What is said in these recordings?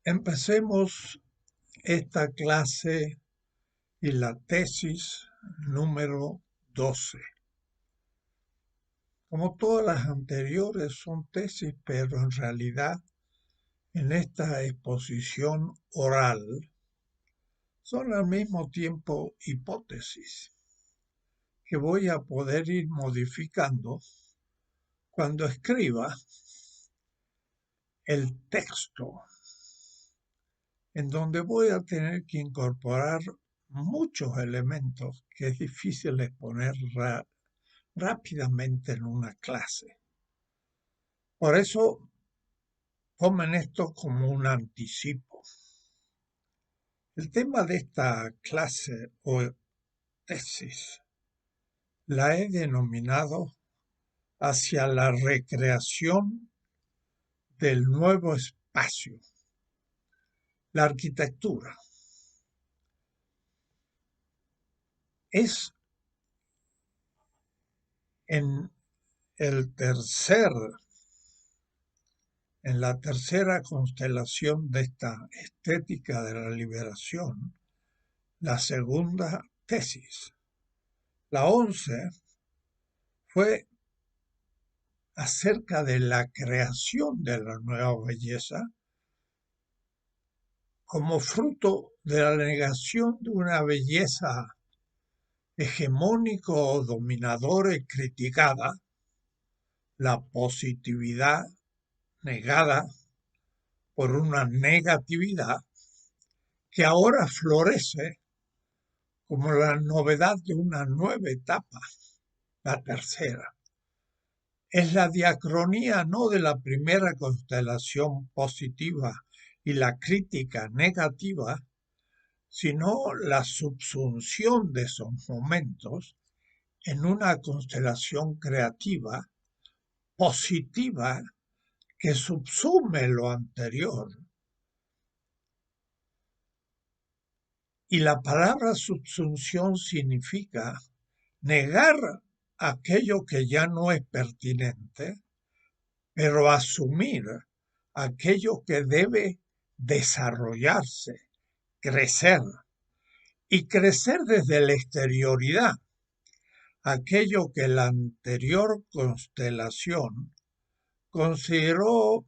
Empecemos esta clase y la tesis número 12. Como todas las anteriores son tesis, pero en realidad en esta exposición oral son al mismo tiempo hipótesis que voy a poder ir modificando cuando escriba el texto, en donde voy a tener que incorporar muchos elementos que es difícil exponer rápidamente en una clase. Por eso tomen esto como un anticipo. El tema de esta clase o tesis la he denominado hacia la recreación del nuevo espacio, la arquitectura. Es en el en la tercera constelación de esta estética de la liberación, la segunda tesis. La 11 fue acerca de la creación de la nueva belleza como fruto de la negación de una belleza hegemónico o dominadora y criticada, la positividad negada por una negatividad que ahora florece como la novedad de una nueva etapa, la tercera. Es la diacronía no de la primera constelación positiva y la crítica negativa, sino la subsunción de esos momentos en una constelación creativa, positiva, que subsume lo anterior. Y la palabra subsunción significa negar aquello que ya no es pertinente, pero asumir aquello que debe desarrollarse, crecer, y crecer desde la exterioridad, aquello que la anterior constelación consideró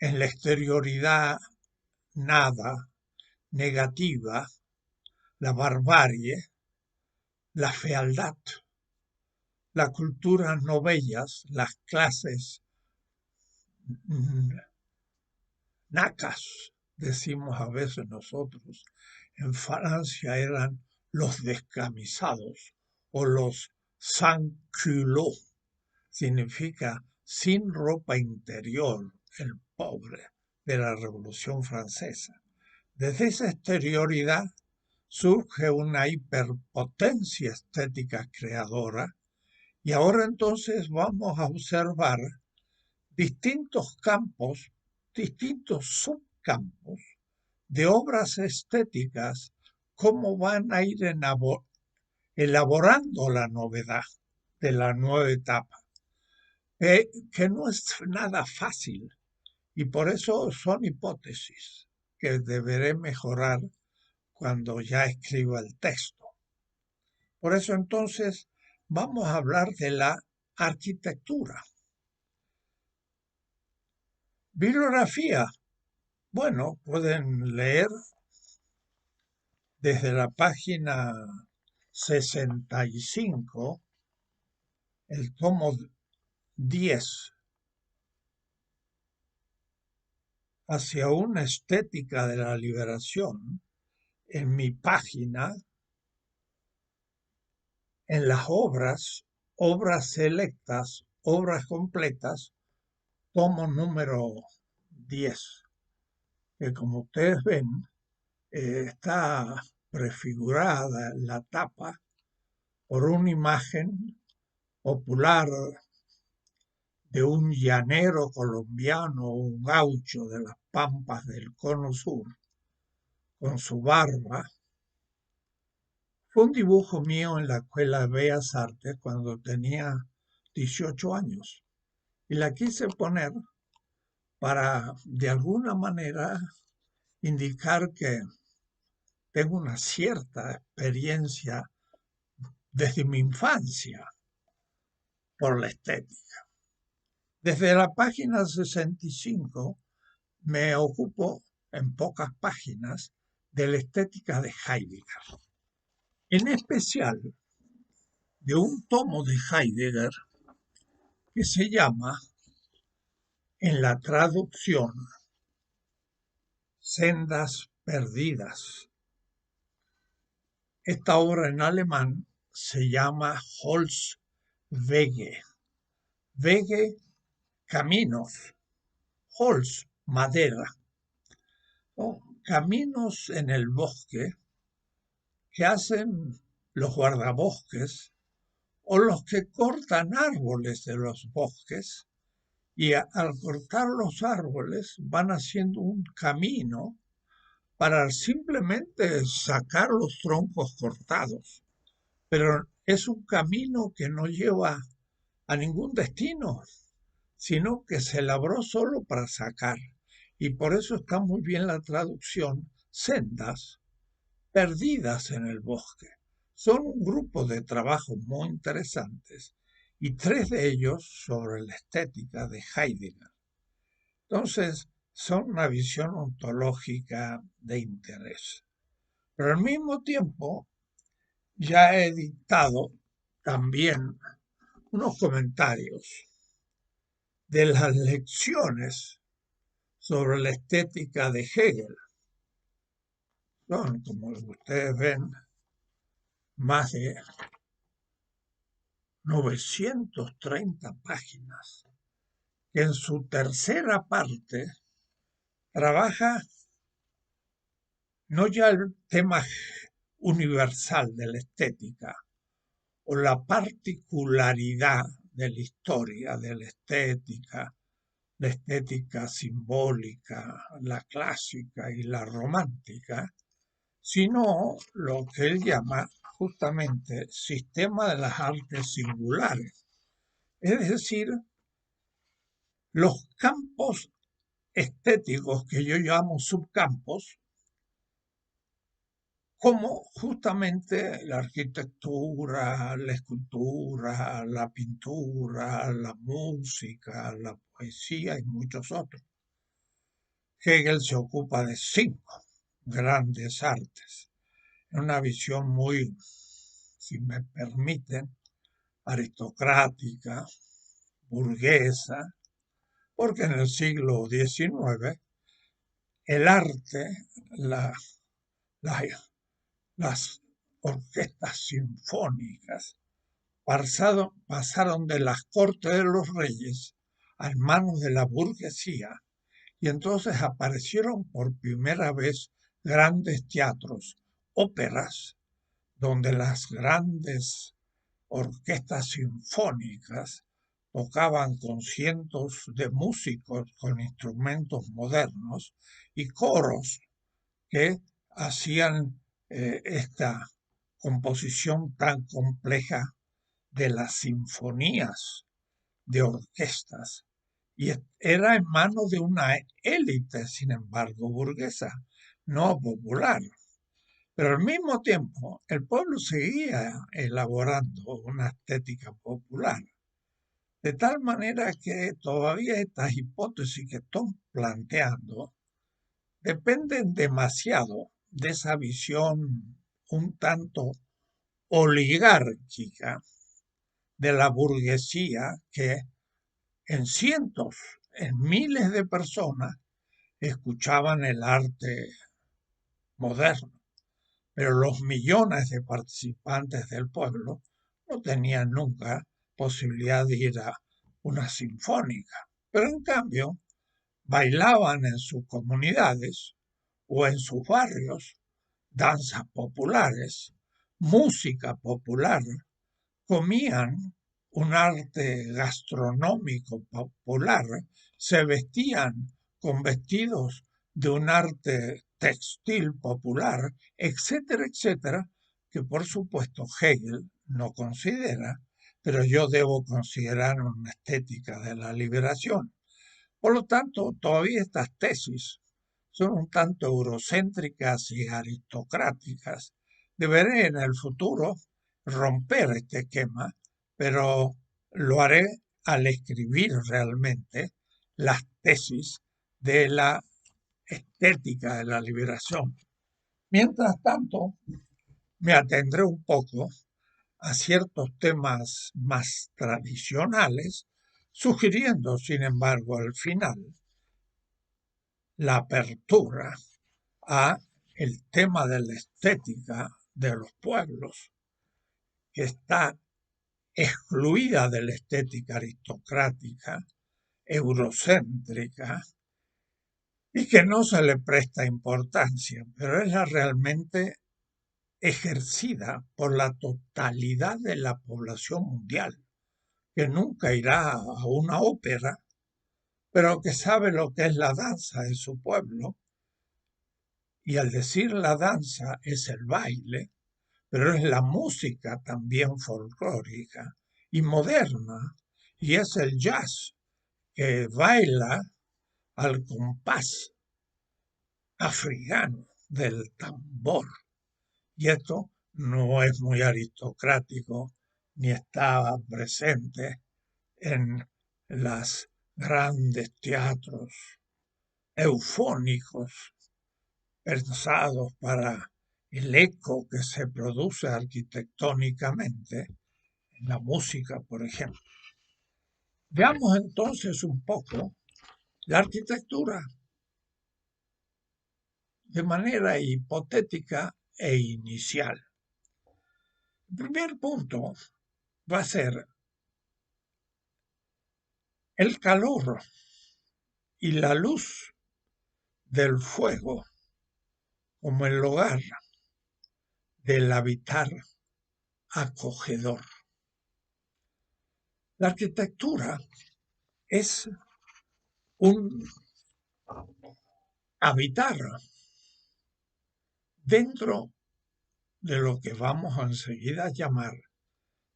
en la exterioridad nada, negativa, la barbarie, la fealdad, las culturas no bellas, las clases nacas, decimos a veces nosotros. En Francia eran los descamisados o los sans culottes, significa sin ropa interior, el pobre de la Revolución Francesa. Desde esa exterioridad surge una hiperpotencia estética creadora y ahora entonces vamos a observar distintos campos, distintos subcampos de obras estéticas, cómo van a ir elaborando la novedad de la nueva etapa, que no es nada fácil y por eso son hipótesis que deberé mejorar cuando ya escriba el texto. Por eso entonces vamos a hablar de la arquitectura. Bibliografía. Bueno, pueden leer desde la página 65, el tomo 10, hacia una estética de la liberación, en mi página, en las obras selectas, obras completas, tomo número 10, que como ustedes ven, está prefigurada la tapa por una imagen popular de un llanero colombiano, un gaucho de las pampas del Cono Sur, con su barba. Fue un dibujo mío en la Escuela de Bellas Artes cuando tenía 18 años y la quise poner para, de alguna manera, indicar que tengo una cierta experiencia desde mi infancia por la estética. Desde la página 65 me ocupo en pocas páginas de la estética de Heidegger, en especial de un tomo de Heidegger que se llama, en la traducción, Sendas perdidas. Esta obra en alemán se llama Holzwege. Wege, caminos. Holz, madera. Caminos en el bosque que hacen los guardabosques o los que cortan árboles de los bosques, y al cortar los árboles van haciendo un camino para simplemente sacar los troncos cortados, pero es un camino que no lleva a ningún destino, sino que se labró solo para sacar. Y por eso está muy bien la traducción, sendas perdidas en el bosque. Son un grupo de trabajos muy interesantes y tres de ellos sobre la estética de Heidegger. Entonces, son una visión ontológica de interés. Pero al mismo tiempo, ya he dictado también unos comentarios de las lecciones sobre la estética de Hegel. Son, como ustedes ven, más de 930 páginas, que en su tercera parte trabaja no ya el tema universal de la estética o la particularidad de la historia de la estética simbólica, la clásica y la romántica, sino lo que él llama justamente sistema de las artes singulares, es decir, los campos estéticos que yo llamo subcampos, como justamente la arquitectura, la escultura, la pintura, la música, la poesía y muchos otros. Hegel se ocupa de 5 grandes artes, en una visión muy, si me permiten, aristocrática, burguesa, porque en el siglo XIX el arte, la, la, las orquestas sinfónicas pasaron de las cortes de los reyes a manos de la burguesía, y entonces aparecieron por primera vez grandes teatros, óperas, donde las grandes orquestas sinfónicas tocaban con cientos de músicos con instrumentos modernos y coros que hacían esta composición tan compleja de las sinfonías de orquestas. Y era en manos de una élite, sin embargo, burguesa, no popular. Pero al mismo tiempo, el pueblo seguía elaborando una estética popular. De tal manera que todavía estas hipótesis que estoy planteando dependen demasiado de esa visión un tanto oligárquica de la burguesía que en cientos, en miles de personas escuchaban el arte moderno, pero los millones de participantes del pueblo no tenían nunca posibilidad de ir a una sinfónica, pero en cambio bailaban en sus comunidades o en sus barrios danzas populares, música popular, comían un arte gastronómico popular, se vestían con vestidos de un arte textil popular, etcétera, etcétera, que por supuesto Hegel no considera, pero yo debo considerar una estética de la liberación, Por lo tanto, todavía estas tesis son un tanto eurocéntricas y aristocráticas. Deberé en el futuro romper este esquema, pero lo haré al escribir realmente las tesis de la estética de la liberación. Mientras tanto, me atendré un poco a ciertos temas más tradicionales, sugiriendo, sin embargo, al final la apertura a el tema de la estética de los pueblos, que está excluida de la estética aristocrática, eurocéntrica, y que no se le presta importancia, pero es la realmente ejercida por la totalidad de la población mundial, que nunca irá a una ópera, pero que sabe lo que es la danza de su pueblo, y al decir la danza es el baile, pero es la música también folclórica y moderna, y es el jazz que baila al compás africano del tambor. Y esto no es muy aristocrático ni estaba presente en los grandes teatros eufónicos pensados para el eco que se produce arquitectónicamente en la música, por ejemplo. Veamos entonces un poco la arquitectura de manera hipotética e inicial. El primer punto va a ser el calor y la luz del fuego como el hogar del habitar acogedor. La arquitectura es un habitar dentro de lo que vamos enseguida a llamar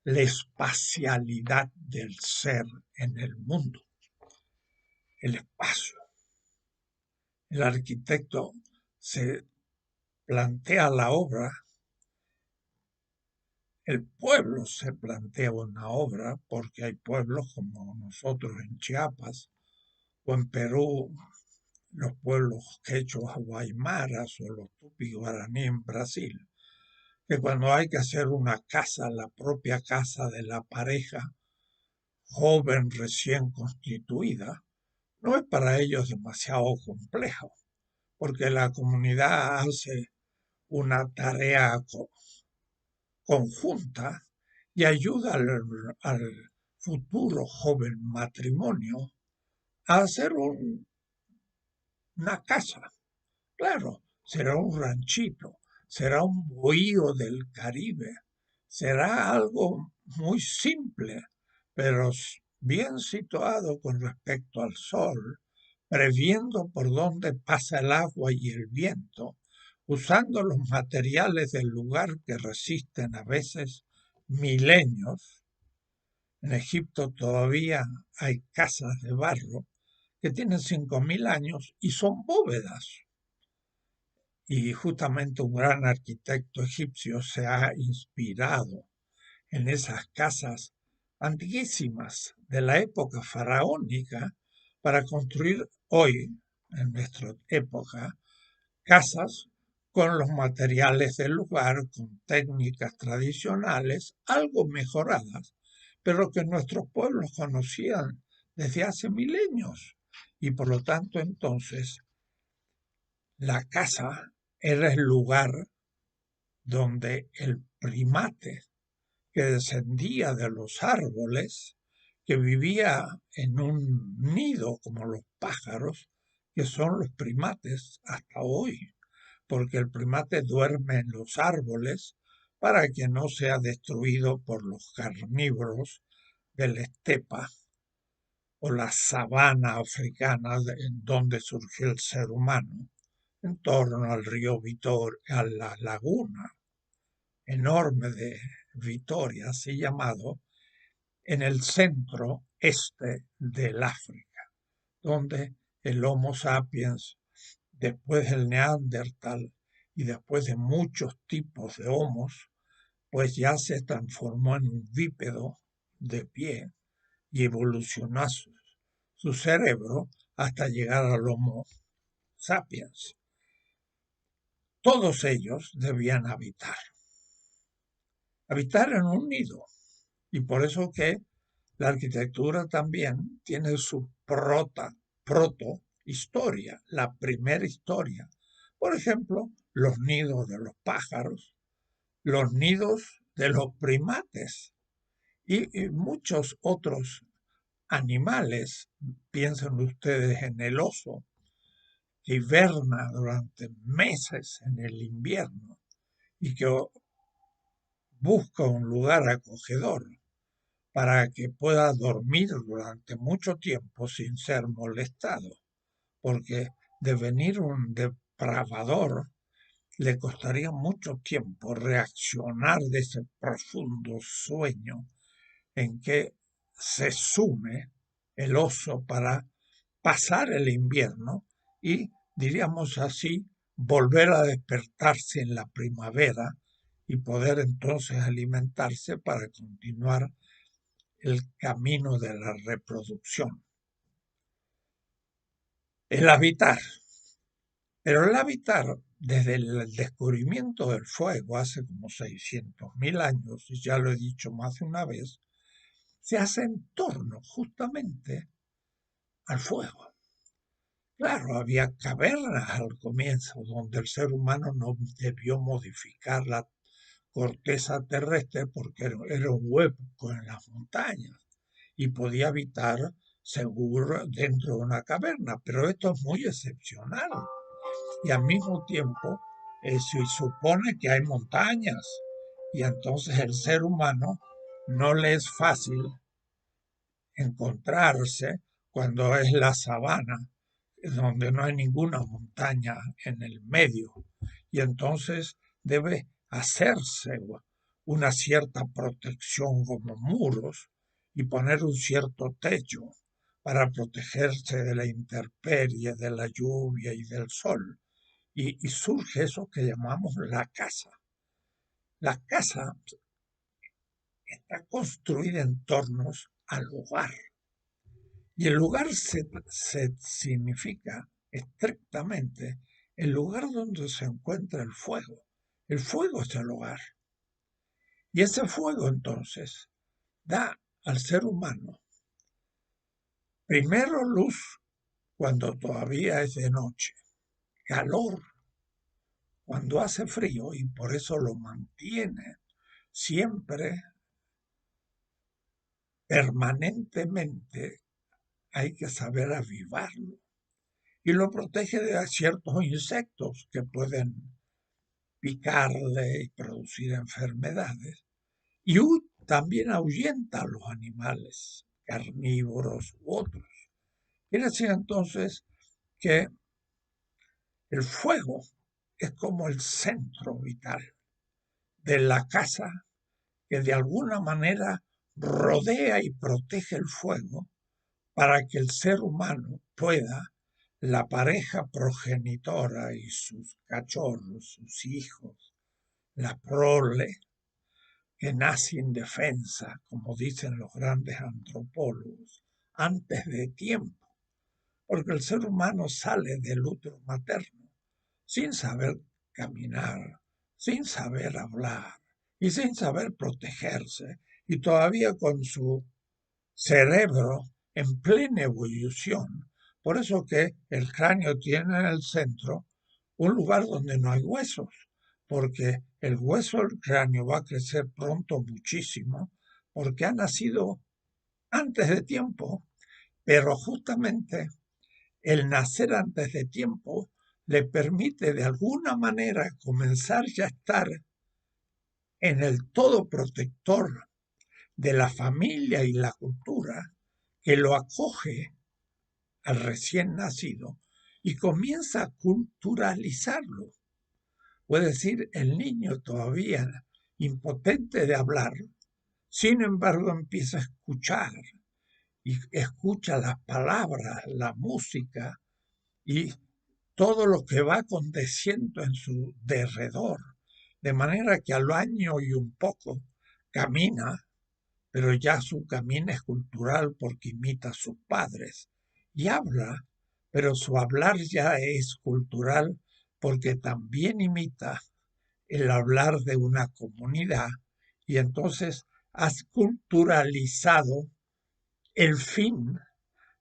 la espacialidad del ser en el mundo, el espacio. El arquitecto se plantea la obra, el pueblo se plantea una obra, porque hay pueblos como nosotros en Chiapas o en Perú, los pueblos quechuas o aymaras o los tupi guaraní en Brasil, que cuando hay que hacer una casa, la propia casa de la pareja joven recién constituida, no es para ellos demasiado complejo, porque la comunidad hace una tarea conjunta y ayuda al futuro joven matrimonio a hacer una casa. Claro, será un ranchito, será un bohío del Caribe, será algo muy simple, pero bien situado con respecto al sol, previendo por dónde pasa el agua y el viento, usando los materiales del lugar que resisten a veces milenios. En Egipto todavía hay casas de barro que tienen 5.000 años y son bóvedas. Y justamente un gran arquitecto egipcio se ha inspirado en esas casas antiquísimas de la época faraónica para construir hoy, en nuestra época, casas con los materiales del lugar, con técnicas tradicionales, algo mejoradas, pero que nuestros pueblos conocían desde hace milenios. Y por lo tanto, entonces, la casa era el lugar donde el primate que descendía de los árboles, que vivía en un nido como los pájaros, que son los primates hasta hoy, porque el primate duerme en los árboles para que no sea destruido por los carnívoros de la estepa o la sabana africana en donde surgió el ser humano, en torno al río Vitoria, a la laguna enorme de Vitoria, así llamado, en el centro este del África. donde el Homo sapiens, después del Neandertal y después de muchos tipos de homos, pues ya se transformó en un bípedo de pie y evolucionó su cerebro hasta llegar al Homo sapiens. Todos ellos debían habitar en un nido. Y por eso que la arquitectura también tiene su proto-historia, la primera historia. Por ejemplo, los nidos de los pájaros, los nidos de los primates y muchos otros animales. Piensen ustedes en el oso, que hiberna durante meses en el invierno y que busca un lugar acogedor para que pueda dormir durante mucho tiempo sin ser molestado, porque devenir un depravador le costaría mucho tiempo reaccionar de ese profundo sueño en que se sume el oso para pasar el invierno y, diríamos así, volver a despertarse en la primavera y poder entonces alimentarse para continuar el camino de la reproducción. El habitar. Pero el habitar, desde el descubrimiento del fuego hace como 600.000 años, y ya lo he dicho más de una vez, se hace en torno justamente al fuego. Claro, había cavernas al comienzo donde el ser humano no debió modificar la corteza terrestre porque era un hueco en las montañas y podía habitar seguro dentro de una caverna, pero esto es muy excepcional y al mismo tiempo se supone que hay montañas y entonces el ser humano no le es fácil encontrarse cuando es la sabana, donde no hay ninguna montaña en el medio, y entonces debe hacerse una cierta protección como muros y poner un cierto techo para protegerse de la intemperie, de la lluvia y del sol. Y surge eso que llamamos la casa. La casa está construida en torno al hogar. Y el lugar se significa estrictamente el lugar donde se encuentra el fuego. El fuego es el hogar. Y ese fuego entonces da al ser humano primero luz cuando todavía es de noche, calor cuando hace frío y por eso lo mantiene siempre, permanentemente, hay que saber avivarlo. Y lo protege de ciertos insectos que pueden picarle y producir enfermedades. Y también ahuyenta a los animales carnívoros u otros. Quiere decir entonces que el fuego es como el centro vital de la casa que de alguna manera rodea y protege el fuego para que el ser humano pueda, la pareja progenitora y sus cachorros, sus hijos, la prole, que nace indefensa, como dicen los grandes antropólogos, antes de tiempo, porque el ser humano sale del útero materno sin saber caminar, sin saber hablar y sin saber protegerse, y todavía con su cerebro en plena evolución. Por eso que el cráneo tiene en el centro un lugar donde no hay huesos, porque el hueso del cráneo va a crecer pronto muchísimo, porque ha nacido antes de tiempo, pero justamente el nacer antes de tiempo le permite de alguna manera comenzar ya a estar en el todo protector de la familia y la cultura que lo acoge al recién nacido y comienza a culturalizarlo. Puede decir, el niño todavía impotente de hablar, sin embargo empieza a escuchar y escucha las palabras, la música y todo lo que va aconteciendo en su derredor. De manera que al año y un poco camina, pero ya su camino es cultural porque imita a sus padres. Y habla, pero su hablar ya es cultural porque también imita el hablar de una comunidad y entonces has culturalizado el fin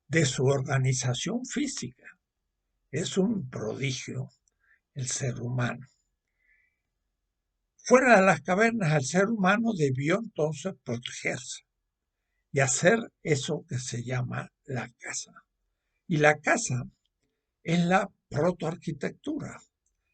de su organización física. Es un prodigio el ser humano. Fuera de las cavernas, el ser humano debió entonces protegerse y hacer eso que se llama la casa. Y la casa es la protoarquitectura,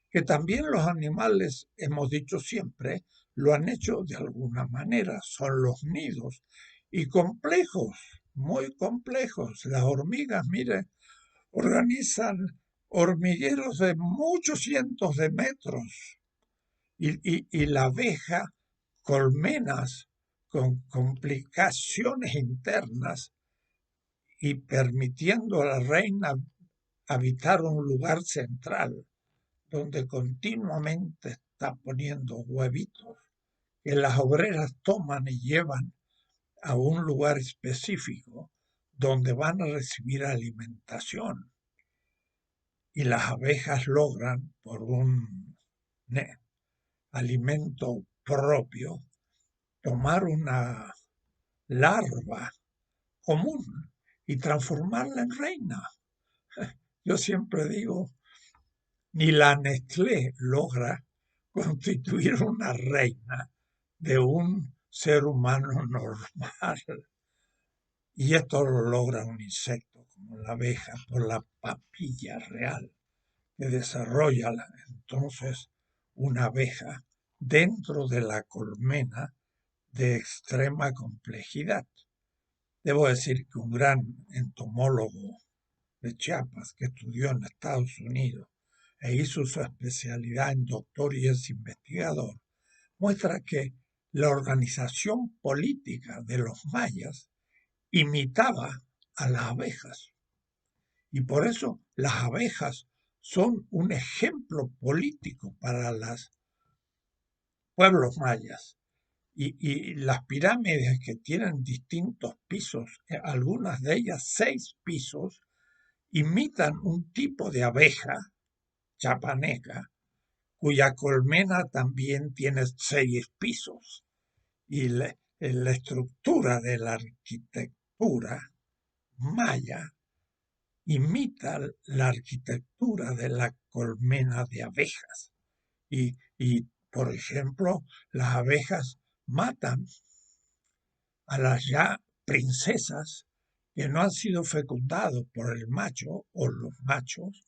que también los animales, hemos dicho siempre, lo han hecho de alguna manera, son los nidos y complejos, muy complejos. Las hormigas, mire, organizan hormigueros de muchos cientos de metros y la abeja, colmenas con complicaciones internas y permitiendo a la reina habitar un lugar central donde continuamente está poniendo huevitos que las obreras toman y llevan a un lugar específico donde van a recibir alimentación. Y las abejas logran, por un alimento propio, tomar una larva común y transformarla en reina. Yo siempre digo, ni la Nestlé logra constituir una reina de un ser humano normal. Y esto lo logra un insecto como la abeja por la papilla real que desarrolla entonces una abeja dentro de la colmena de extrema complejidad. Debo decir que un gran entomólogo de Chiapas que estudió en Estados Unidos e hizo su especialidad en doctor y es investigador, muestra que la organización política de los mayas imitaba a las abejas. Y por eso las abejas son un ejemplo político para los pueblos mayas. Y las pirámides que tienen distintos pisos, algunas de ellas 6 pisos, imitan un tipo de abeja chapaneca, cuya colmena también tiene 6 pisos. Y la estructura de la arquitectura maya imita la arquitectura de la colmena de abejas. Y, por ejemplo, las abejas matan a las ya princesas que no han sido fecundados por el macho o los machos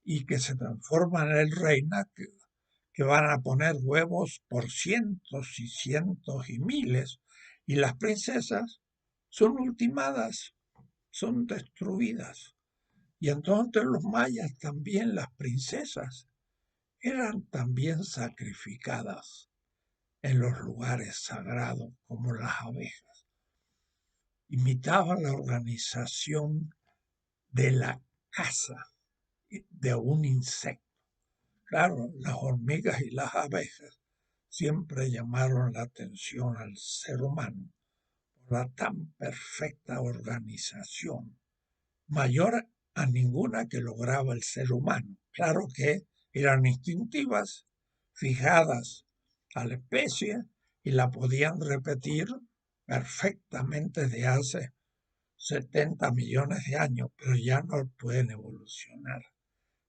y que se transforman en reinas que van a poner huevos por cientos y cientos y miles, y las princesas son ultimadas, son destruidas. Y entonces los mayas también, las princesas, eran también sacrificadas en los lugares sagrados como las abejas. Imitaban la organización de la casa de un insecto. Claro, las hormigas y las abejas siempre llamaron la atención al ser humano por la tan perfecta organización, mayor a ninguna que lograba el ser humano. Claro que eran instintivas, fijadas a la especie y la podían repetir perfectamente de hace 70 millones de años, pero ya no pueden evolucionar.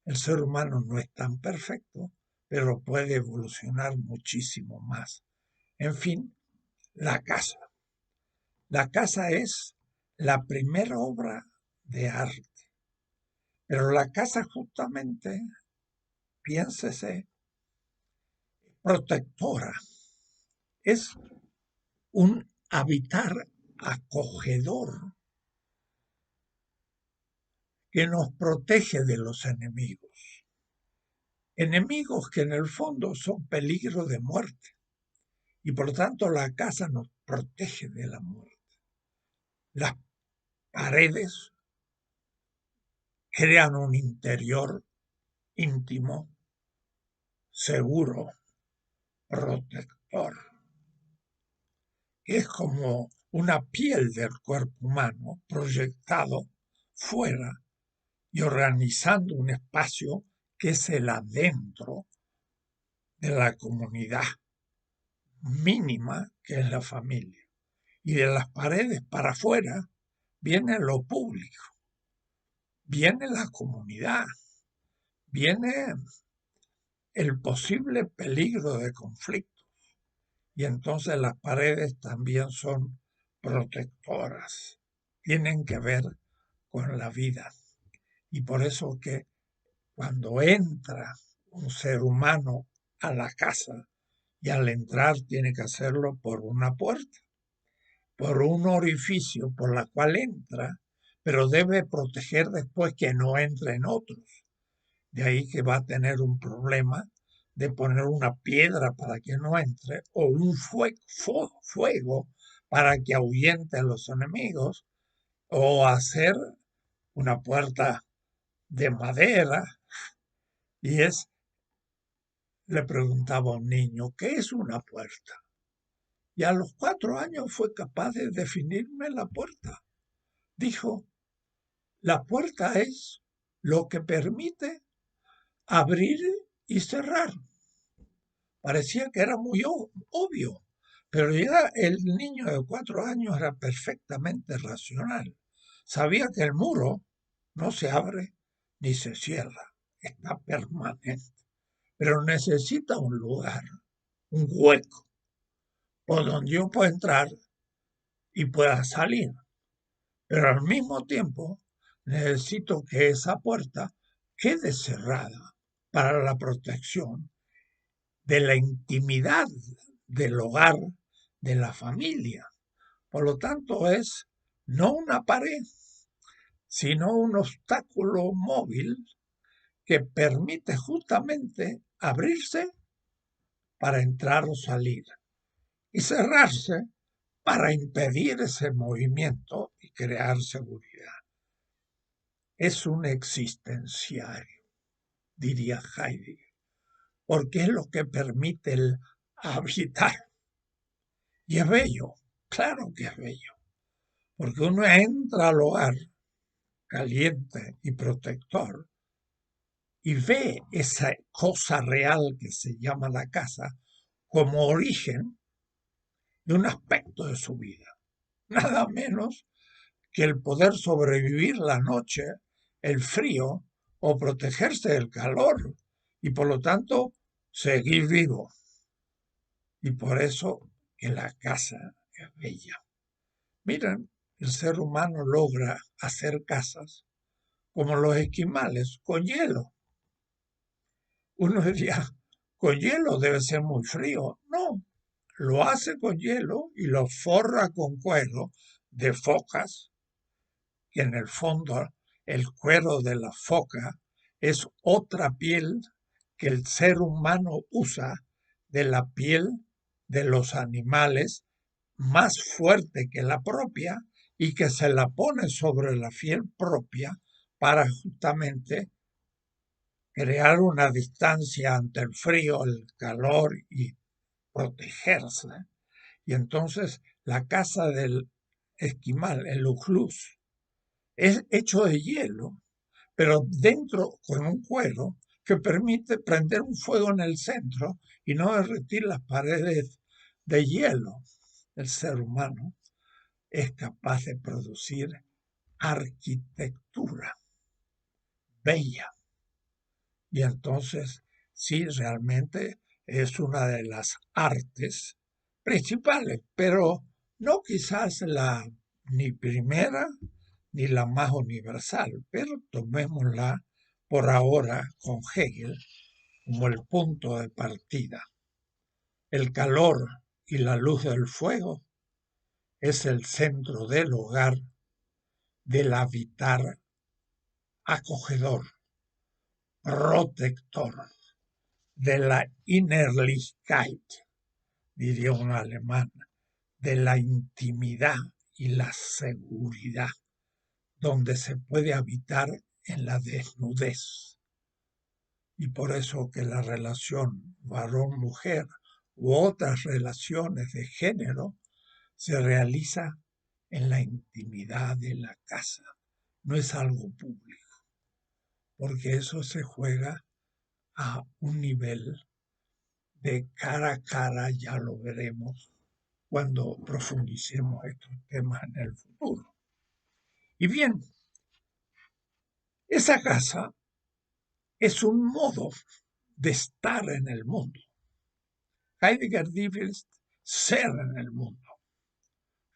El ser humano no es tan perfecto, pero puede evolucionar muchísimo más. En fin, la casa. La casa es la primera obra de arte, pero la casa justamente, piénsese, protectora. Es un habitar acogedor que nos protege de los enemigos. Enemigos que en el fondo son peligro de muerte. Y por lo tanto la casa nos protege de la muerte. Las paredes crean un interior íntimo, seguro, protector, que es como una piel del cuerpo humano proyectado fuera y organizando un espacio que es el adentro de la comunidad mínima que es la familia. Y de las paredes para afuera viene lo público, viene la comunidad, viene el posible peligro de conflicto. Y entonces las paredes también son protectoras, tienen que ver con la vida. Y por eso que cuando entra un ser humano a la casa, y al entrar tiene que hacerlo por una puerta, por un orificio por la cual entra, pero debe proteger después que no entren otros. De ahí que va a tener un problema de poner una piedra para que no entre o un fuego para que ahuyente a los enemigos o hacer una puerta de madera. Y le preguntaba a un niño, ¿qué es una puerta? Y a los 4 años fue capaz de definirme la puerta. Dijo, la puerta es lo que permite abrir y cerrar. Parecía que era muy obvio, pero ya el niño de 4 años era perfectamente racional. Sabía que el muro no se abre ni se cierra, está permanente, pero necesita un lugar, un hueco, por donde yo pueda entrar y pueda salir. Pero al mismo tiempo necesito que esa puerta quede cerrada para la protección de la intimidad del hogar, de la familia. Por lo tanto, es no una pared, sino un obstáculo móvil que permite justamente abrirse para entrar o salir y cerrarse para impedir ese movimiento y crear seguridad. Es un existenciario, diría Heidegger, porque es lo que permite el habitar. Y es bello, claro que es bello, porque uno entra al hogar caliente y protector y ve esa cosa real que se llama la casa como origen de un aspecto de su vida, nada menos que el poder sobrevivir la noche, el frío o protegerse del calor y por lo tanto seguir vivo. Y por eso que la casa es bella. Miren, el ser humano logra hacer casas como los esquimales, con hielo. Uno diría, con hielo debe ser muy frío. No, lo hace con hielo y lo forra con cuero de focas, y en el fondo el cuero de la foca es otra piel que el ser humano usa de la piel de los animales más fuerte que la propia y que se la pone sobre la piel propia para justamente crear una distancia ante el frío, el calor y protegerse. Y entonces la casa del esquimal, el ujlus, es hecho de hielo, pero dentro con un cuero que permite prender un fuego en el centro y no derretir las paredes de hielo. El ser humano es capaz de producir arquitectura bella. Y entonces, sí, realmente es una de las artes principales, pero no quizás la ni primera ni la más universal, pero tomémosla por ahora con Hegel como el punto de partida. El calor y la luz del fuego es el centro del hogar, del habitar acogedor, protector, de la Innerlichkeit, diría un alemán, de la intimidad y la seguridad. donde se puede habitar en la desnudez. Y por eso que la relación varón-mujer u otras relaciones de género se realiza en la intimidad de la casa, no es algo público, porque eso se juega a un nivel de cara a cara, ya lo veremos cuando profundicemos estos temas en el futuro. Y bien, esa casa es un modo de estar en el mundo. Heidegger dice ser en el mundo.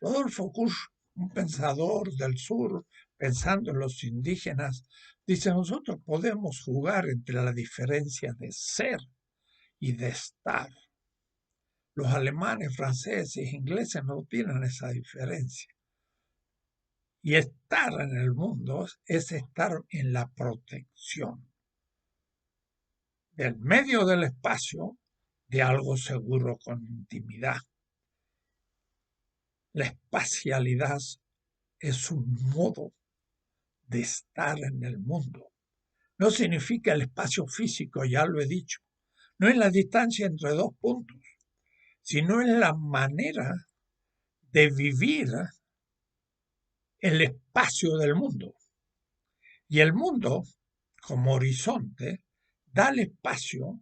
Rodolfo Kusch, un pensador del sur, pensando en los indígenas, dice, nosotros podemos jugar entre la diferencia de ser y de estar. Los alemanes, franceses e ingleses no tienen esa diferencia. Y estar en el mundo es estar en la protección del medio del espacio de algo seguro con intimidad. La espacialidad es un modo de estar en el mundo. No significa el espacio físico, ya lo he dicho. No es la distancia entre dos puntos, sino es la manera de vivir el espacio del mundo. Y el mundo, como horizonte, da al espacio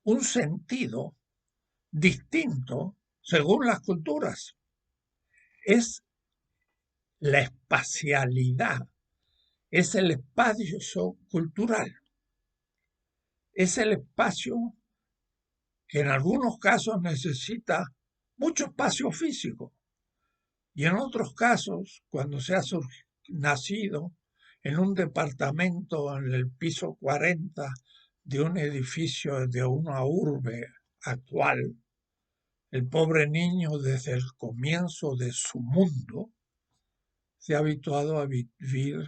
un sentido distinto según las culturas. Es la espacialidad, es el espacio cultural, es el espacio que en algunos casos necesita mucho espacio físico y en otros casos, cuando se ha nacido en un departamento en el piso 40 de un edificio de una urbe actual, el pobre niño desde el comienzo de su mundo se ha habituado a vivir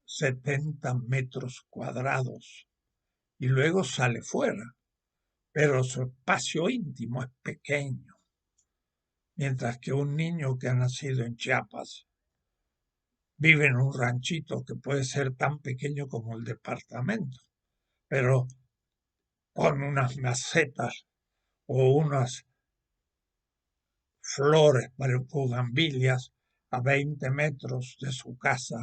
70 metros cuadrados y luego sale fuera, pero su espacio íntimo es pequeño, mientras que un niño que ha nacido en Chiapas vive en un ranchito que puede ser tan pequeño como el departamento, pero con unas macetas o unas flores para bugambilias a 20 metros de su casa,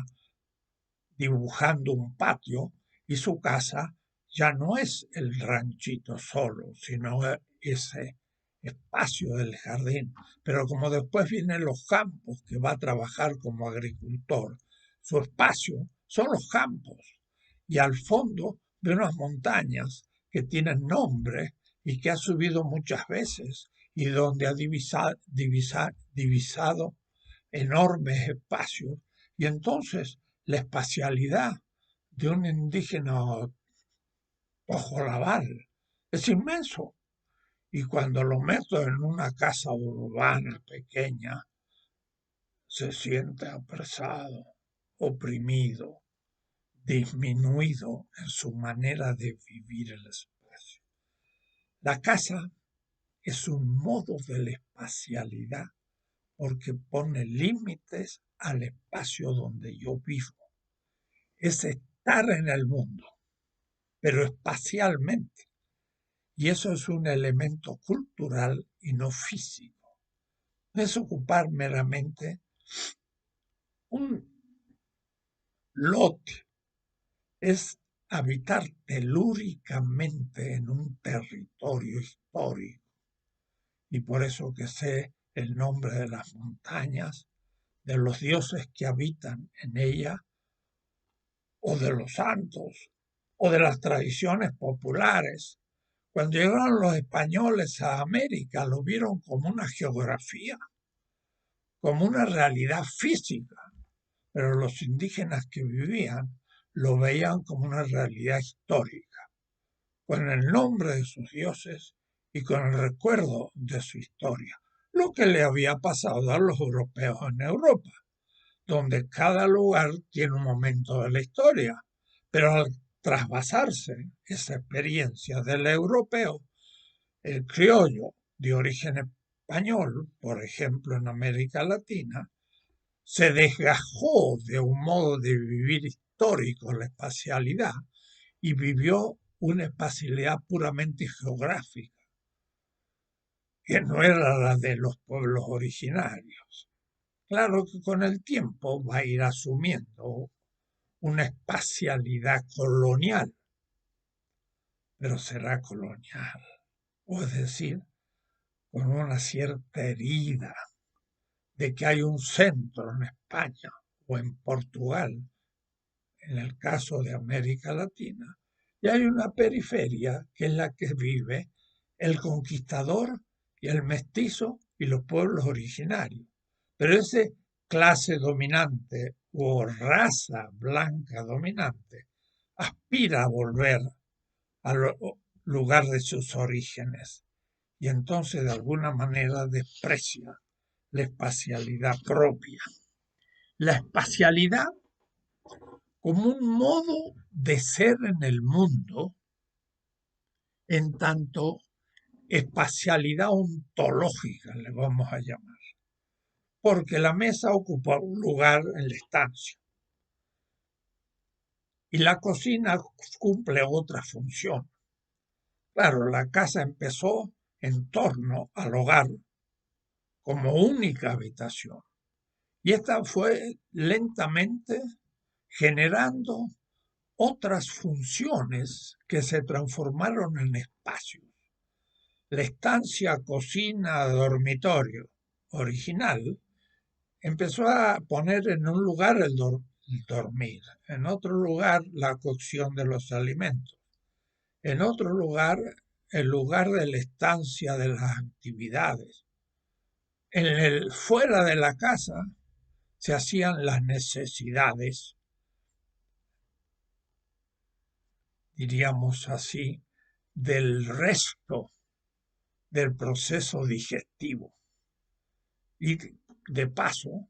dibujando un patio, y su casa ya no es el ranchito solo, sino ese espacio del jardín. Pero como después vienen los campos, que va a trabajar como agricultor, su espacio son los campos y al fondo de unas montañas que tienen nombre y que ha subido muchas veces y donde ha divisado enormes espacios. Y entonces la espacialidad de un indígena ojolabal es inmenso. Y cuando lo meto en una casa urbana pequeña, se siente apresado, oprimido, disminuido en su manera de vivir el espacio. La casa es un modo de la espacialidad porque pone límites al espacio donde yo vivo. Es estar en el mundo, pero espacialmente. Y eso es un elemento cultural y no físico. No es ocupar meramente un lote, es habitar telúricamente en un territorio histórico. Y por eso que sé el nombre de las montañas, de los dioses que habitan en ella, o de los santos, o de las tradiciones populares. Cuando llegaron los españoles a América, lo vieron como una geografía, como una realidad física, pero los indígenas que vivían lo veían como una realidad histórica, con el nombre de sus dioses y con el recuerdo de su historia, lo que le había pasado a los europeos en Europa, donde cada lugar tiene un momento de la historia, pero al trasvasarse esa experiencia del europeo, el criollo de origen español, por ejemplo en América Latina, se desgajó de un modo de vivir histórico la espacialidad y vivió una espacialidad puramente geográfica, que no era la de los pueblos originarios. Claro que con el tiempo va a ir asumiendo una espacialidad colonial, pero será colonial, o es decir, con una cierta herida de que hay un centro en España o en Portugal, en el caso de América Latina, y hay una periferia que es la que vive el conquistador y el mestizo y los pueblos originarios. Pero ese clase dominante o raza blanca dominante aspira a volver al lugar de sus orígenes y entonces de alguna manera desprecia la espacialidad propia. La espacialidad como un modo de ser en el mundo, en tanto espacialidad ontológica le vamos a llamar, porque la mesa ocupa un lugar en la estancia y la cocina cumple otra función. Claro, la casa empezó en torno al hogar como única habitación y esta fue lentamente generando otras funciones que se transformaron en espacios. La estancia, cocina, dormitorio original empezó a poner en un lugar el dormir, en otro lugar la cocción de los alimentos, en otro lugar el lugar de la estancia de las actividades. Fuera de la casa se hacían las necesidades, diríamos así, del resto del proceso digestivo. Y de paso,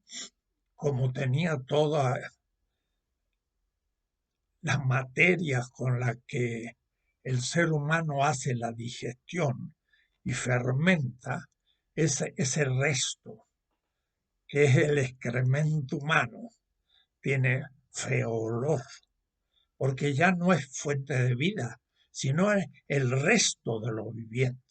como tenía todas las materias con las que el ser humano hace la digestión y fermenta, ese resto, que es el excremento humano, tiene feo olor, porque ya no es fuente de vida, sino es el resto de lo viviente.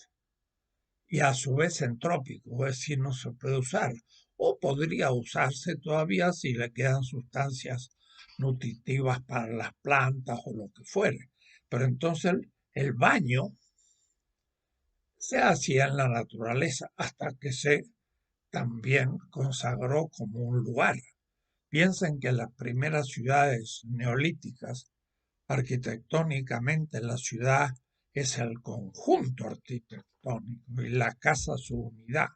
Y a su vez entrópico, es decir, no se puede usar. O podría usarse todavía si le quedan sustancias nutritivas para las plantas o lo que fuere. Pero entonces el baño se hacía en la naturaleza hasta que se también consagró como un lugar. Piensen que las primeras ciudades neolíticas, arquitectónicamente la ciudad es el conjunto arquitectónico y la casa su unidad.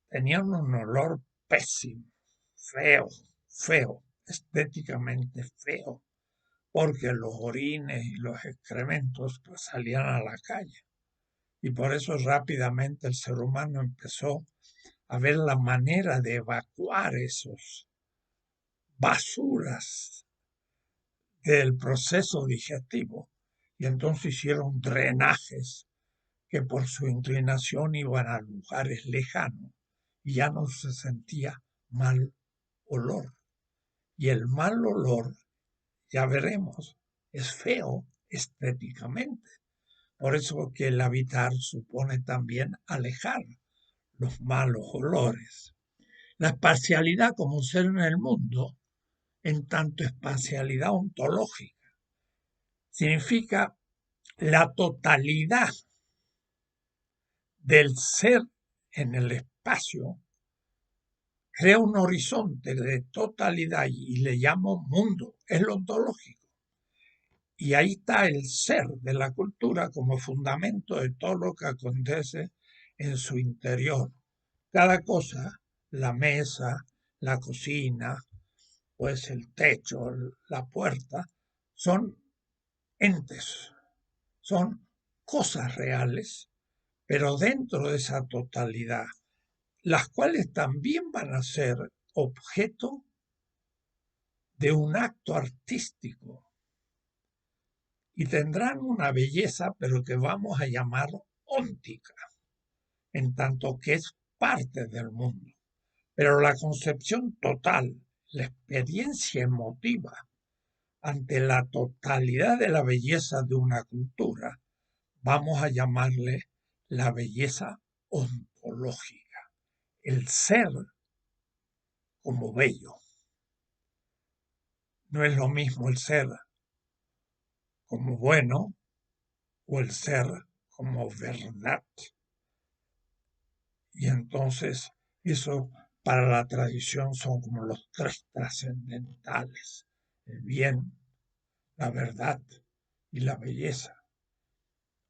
Tenían un olor pésimo, feo, feo, estéticamente feo, porque los orines y los excrementos pues, salían a la calle. Y por eso rápidamente el ser humano empezó a ver la manera de evacuar esos basuras del proceso digestivo. Y entonces hicieron drenajes que por su inclinación iban a lugares lejanos y ya no se sentía mal olor. Y el mal olor, ya veremos, es feo estéticamente. Por eso que el habitar supone también alejar los malos olores. La espacialidad como ser en el mundo, en tanto espacialidad ontológica, significa la totalidad del ser en el espacio, crea un horizonte de totalidad y le llamo mundo, es lo ontológico. Y ahí está el ser de la cultura como fundamento de todo lo que acontece en su interior. Cada cosa, la mesa, la cocina, pues el techo, la puerta, son entes, son cosas reales, pero dentro de esa totalidad, las cuales también van a ser objeto de un acto artístico y tendrán una belleza, pero que vamos a llamar óntica, en tanto que es parte del mundo. Pero la concepción total, la experiencia emotiva ante la totalidad de la belleza de una cultura, vamos a llamarle la belleza ontológica, el ser como bello. No es lo mismo el ser como bueno o el ser como verdad. Y entonces eso para la tradición son como los tres trascendentales: el bien, la verdad y la belleza.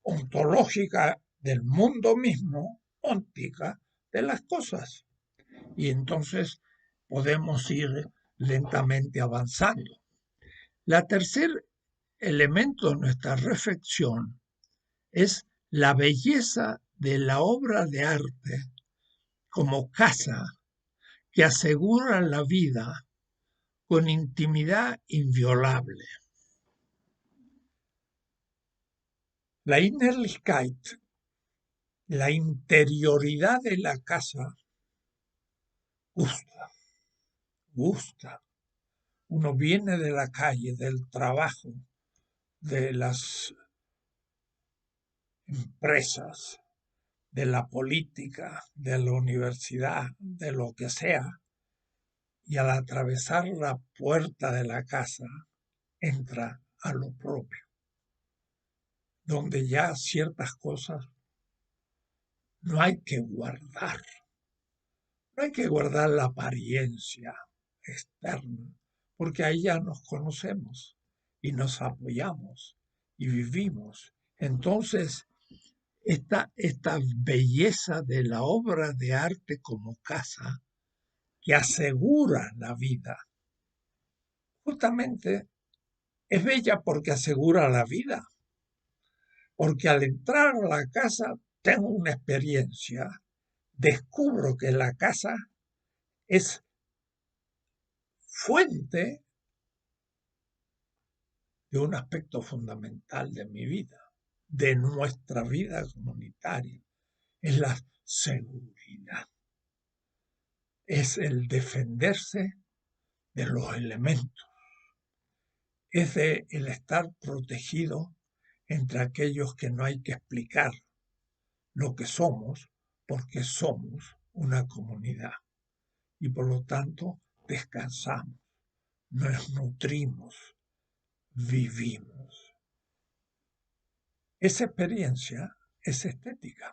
Ontológica del mundo mismo, óntica de las cosas. Y entonces podemos ir lentamente avanzando. La tercer elemento de nuestra reflexión es la belleza de la obra de arte como casa que asegura la vida con intimidad inviolable. La Innerlichkeit, la interioridad de la casa, gusta. Uno viene de la calle, del trabajo, de las empresas, de la política, de la universidad, de lo que sea, y al atravesar la puerta de la casa entra a lo propio, donde ya ciertas cosas no hay que guardar, no hay que guardar la apariencia externa, porque ahí ya nos conocemos y nos apoyamos y vivimos. Entonces, esta belleza de la obra de arte como casa que asegura la vida, justamente es bella porque asegura la vida, porque al entrar a la casa tengo una experiencia, descubro que la casa es fuente de un aspecto fundamental de mi vida, de nuestra vida comunitaria, es la seguridad, es el defenderse de los elementos, es el estar protegido entre aquellos que no hay que explicar lo que somos, porque somos una comunidad y por lo tanto descansamos, nos nutrimos, vivimos. Esa experiencia es estética.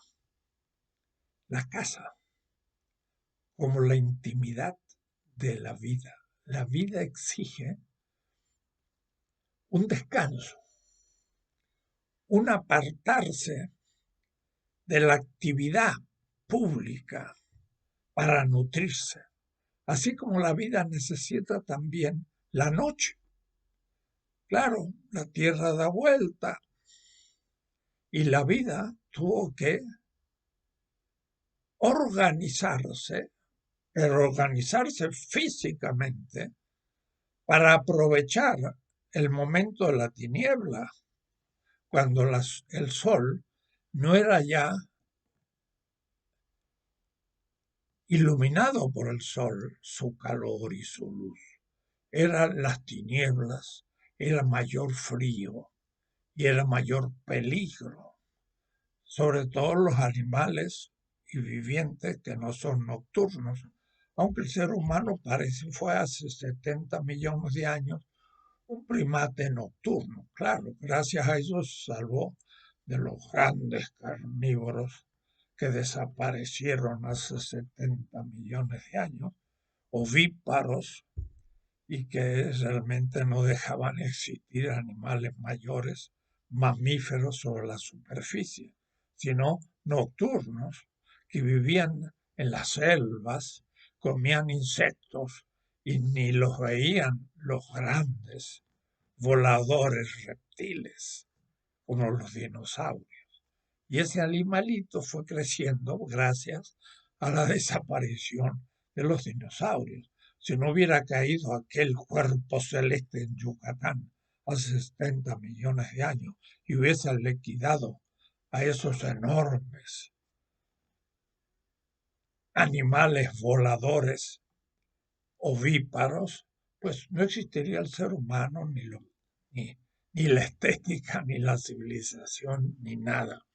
La casa como la intimidad de la vida. La vida exige un descanso, un apartarse de la actividad pública para nutrirse, así como la vida necesita también la noche. Claro, la tierra da vuelta y la vida tuvo que organizarse, pero organizarse físicamente para aprovechar el momento de la tiniebla, cuando el sol no era ya iluminado por el sol, su calor y su luz. Eran las tinieblas, era mayor frío y era mayor peligro, sobre todo los animales y vivientes que no son nocturnos, aunque el ser humano parece fue hace 70 millones de años un primate nocturno. Claro, gracias a eso se salvó de los grandes carnívoros que desaparecieron hace 70 millones de años, ovíparos, y que realmente no dejaban existir animales mayores, mamíferos sobre la superficie, sino nocturnos que vivían en las selvas, comían insectos y ni los veían los grandes voladores reptiles como los dinosaurios. Y ese animalito fue creciendo gracias a la desaparición de los dinosaurios. Si no hubiera caído aquel cuerpo celeste en Yucatán hace 70 millones de años y hubiese liquidado a esos enormes animales voladores ovíparos, pues no existiría el ser humano, ni la estética, ni la civilización, ni nada.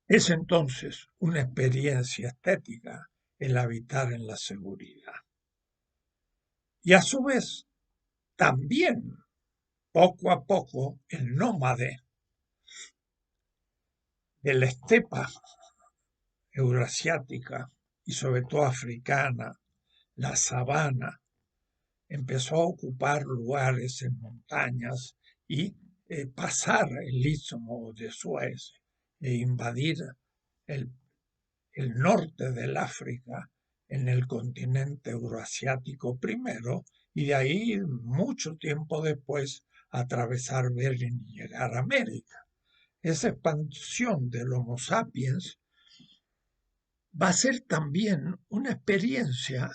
Es entonces una experiencia estética el habitar en la seguridad. Y a su vez, también, poco a poco, el nómade de la estepa eurasiática y sobre todo africana, la sabana, empezó a ocupar lugares en montañas y pasar el istmo de Suez e invadir el, el norte del África en el continente euroasiático primero y de ahí mucho tiempo después atravesar Bering y llegar a América. Esa expansión del Homo sapiens va a ser también una experiencia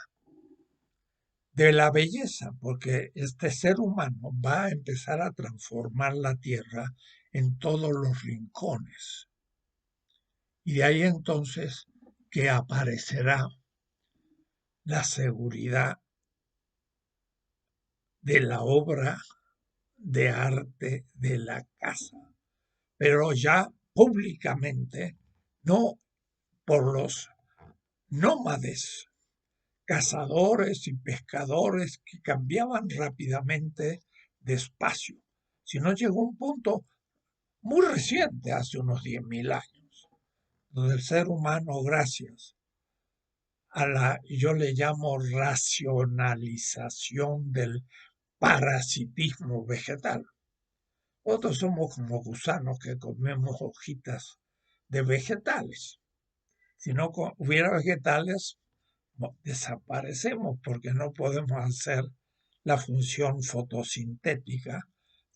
de la belleza, porque este ser humano va a empezar a transformar la tierra en todos los rincones. Y de ahí entonces que aparecerá la seguridad de la obra de arte de la casa, pero ya públicamente, no por los nómades, cazadores y pescadores que cambiaban rápidamente de espacio, sino llegó un punto muy reciente, hace unos 10.000 años, donde el ser humano, gracias a la, yo le llamo racionalización del parasitismo vegetal. Nosotros somos como gusanos que comemos hojitas de vegetales. Si no hubiera vegetales, desaparecemos porque no podemos hacer la función fotosintética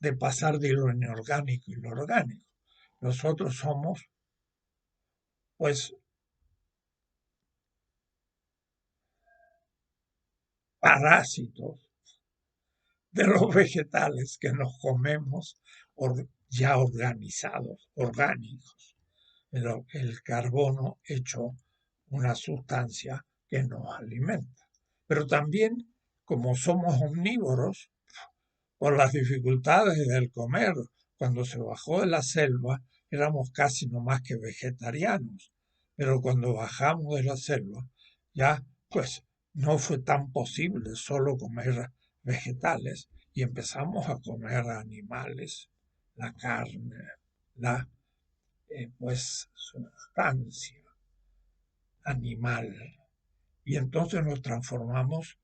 de pasar de lo inorgánico y lo orgánico. Nosotros somos, pues, parásitos de los vegetales que nos comemos ya organizados, orgánicos. Pero el carbono hecho una sustancia que nos alimenta. Pero también, como somos omnívoros, por las dificultades del comer, cuando se bajó de la selva, éramos casi no más que vegetarianos. Pero cuando bajamos de la selva, ya pues no fue tan posible solo comer vegetales y empezamos a comer animales, la carne, la pues sustancia animal. Y entonces nos transformamos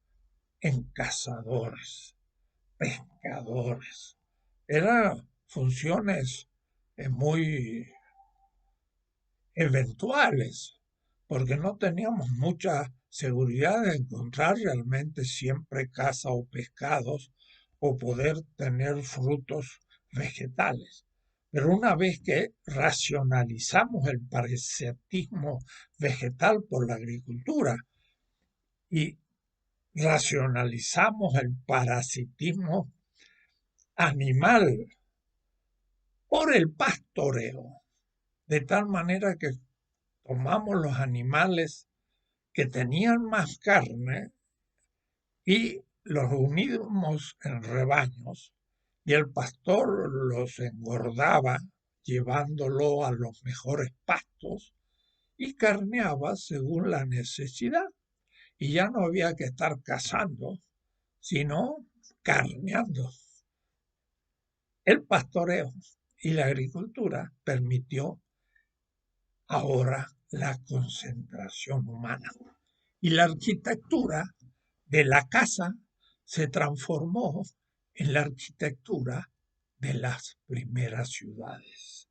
en cazadores, pescadores. Eran funciones muy eventuales, porque no teníamos mucha seguridad de encontrar realmente siempre caza o pescados o poder tener frutos vegetales. Pero una vez que racionalizamos el parasitismo vegetal por la agricultura y racionalizamos el parasitismo animal por el pastoreo, de tal manera que tomamos los animales que tenían más carne y los unimos en rebaños y el pastor los engordaba llevándolo a los mejores pastos y carneaba según la necesidad. Y ya no había que estar cazando, sino carneando. El pastoreo y la agricultura permitió ahora la concentración humana. Y la arquitectura de la casa se transformó en la arquitectura de las primeras ciudades.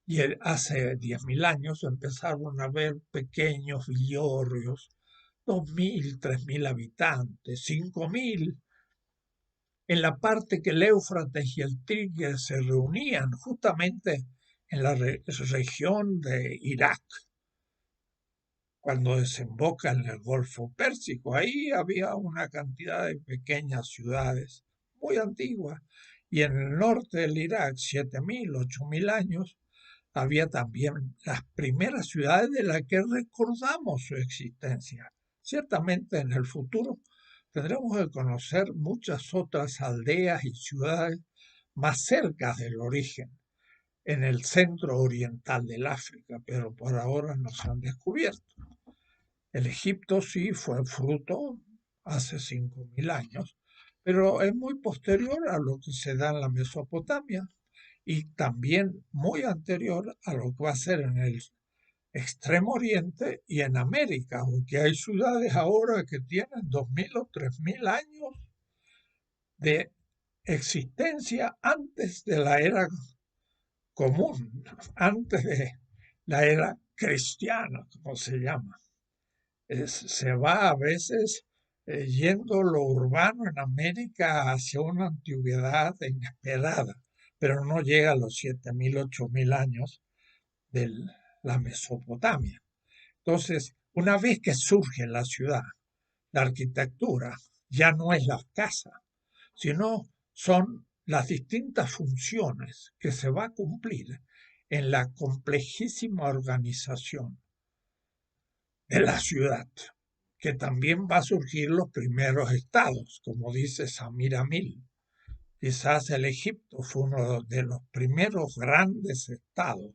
Y hace 10.000 años empezaron a haber pequeños villorrios, 2.000, 3.000 habitantes, 5.000, en la parte que el Éufrates y el Tigre se reunían, justamente en la región de Irak, cuando desemboca en el Golfo Pérsico. Ahí había una cantidad de pequeñas ciudades muy antiguas. Y en el norte del Irak, 7.000, 8.000 años, había también las primeras ciudades de las que recordamos su existencia. Ciertamente en el futuro tendremos que conocer muchas otras aldeas y ciudades más cerca del origen, en el centro oriental del África, pero por ahora no se han descubierto. El Egipto sí fue fruto hace 5.000 años, pero es muy posterior a lo que se da en la Mesopotamia y también muy anterior a lo que va a ser en el Extremo Oriente y en América, aunque hay ciudades ahora que tienen 2.000 o 3.000 años de existencia antes de la era común, antes de la era cristiana, como se llama. Se va a veces yendo lo urbano en América hacia una antigüedad inesperada, pero no llega a los 7.000, 8.000 años de la Mesopotamia. Entonces, una vez que surge la ciudad, la arquitectura ya no es la casa, sino son las distintas funciones que se va a cumplir en la complejísima organización de la ciudad, que también va a surgir los primeros estados, como dice Samir Amil. Quizás el Egipto fue uno de los primeros grandes estados,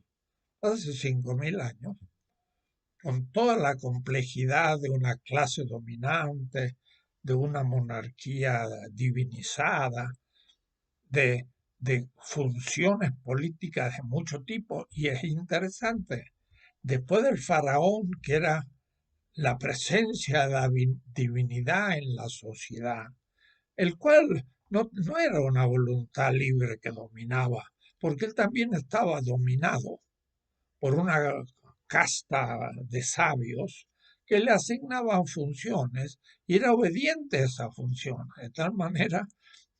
hace 5.000 años, con toda la complejidad de una clase dominante, de una monarquía divinizada, de, de funciones políticas de mucho tipo. Y es interesante, después del faraón, que era la presencia de la divinidad en la sociedad, el cual no era una voluntad libre que dominaba, porque él también estaba dominado por una casta de sabios que le asignaban funciones y era obediente a esas funciones, de tal manera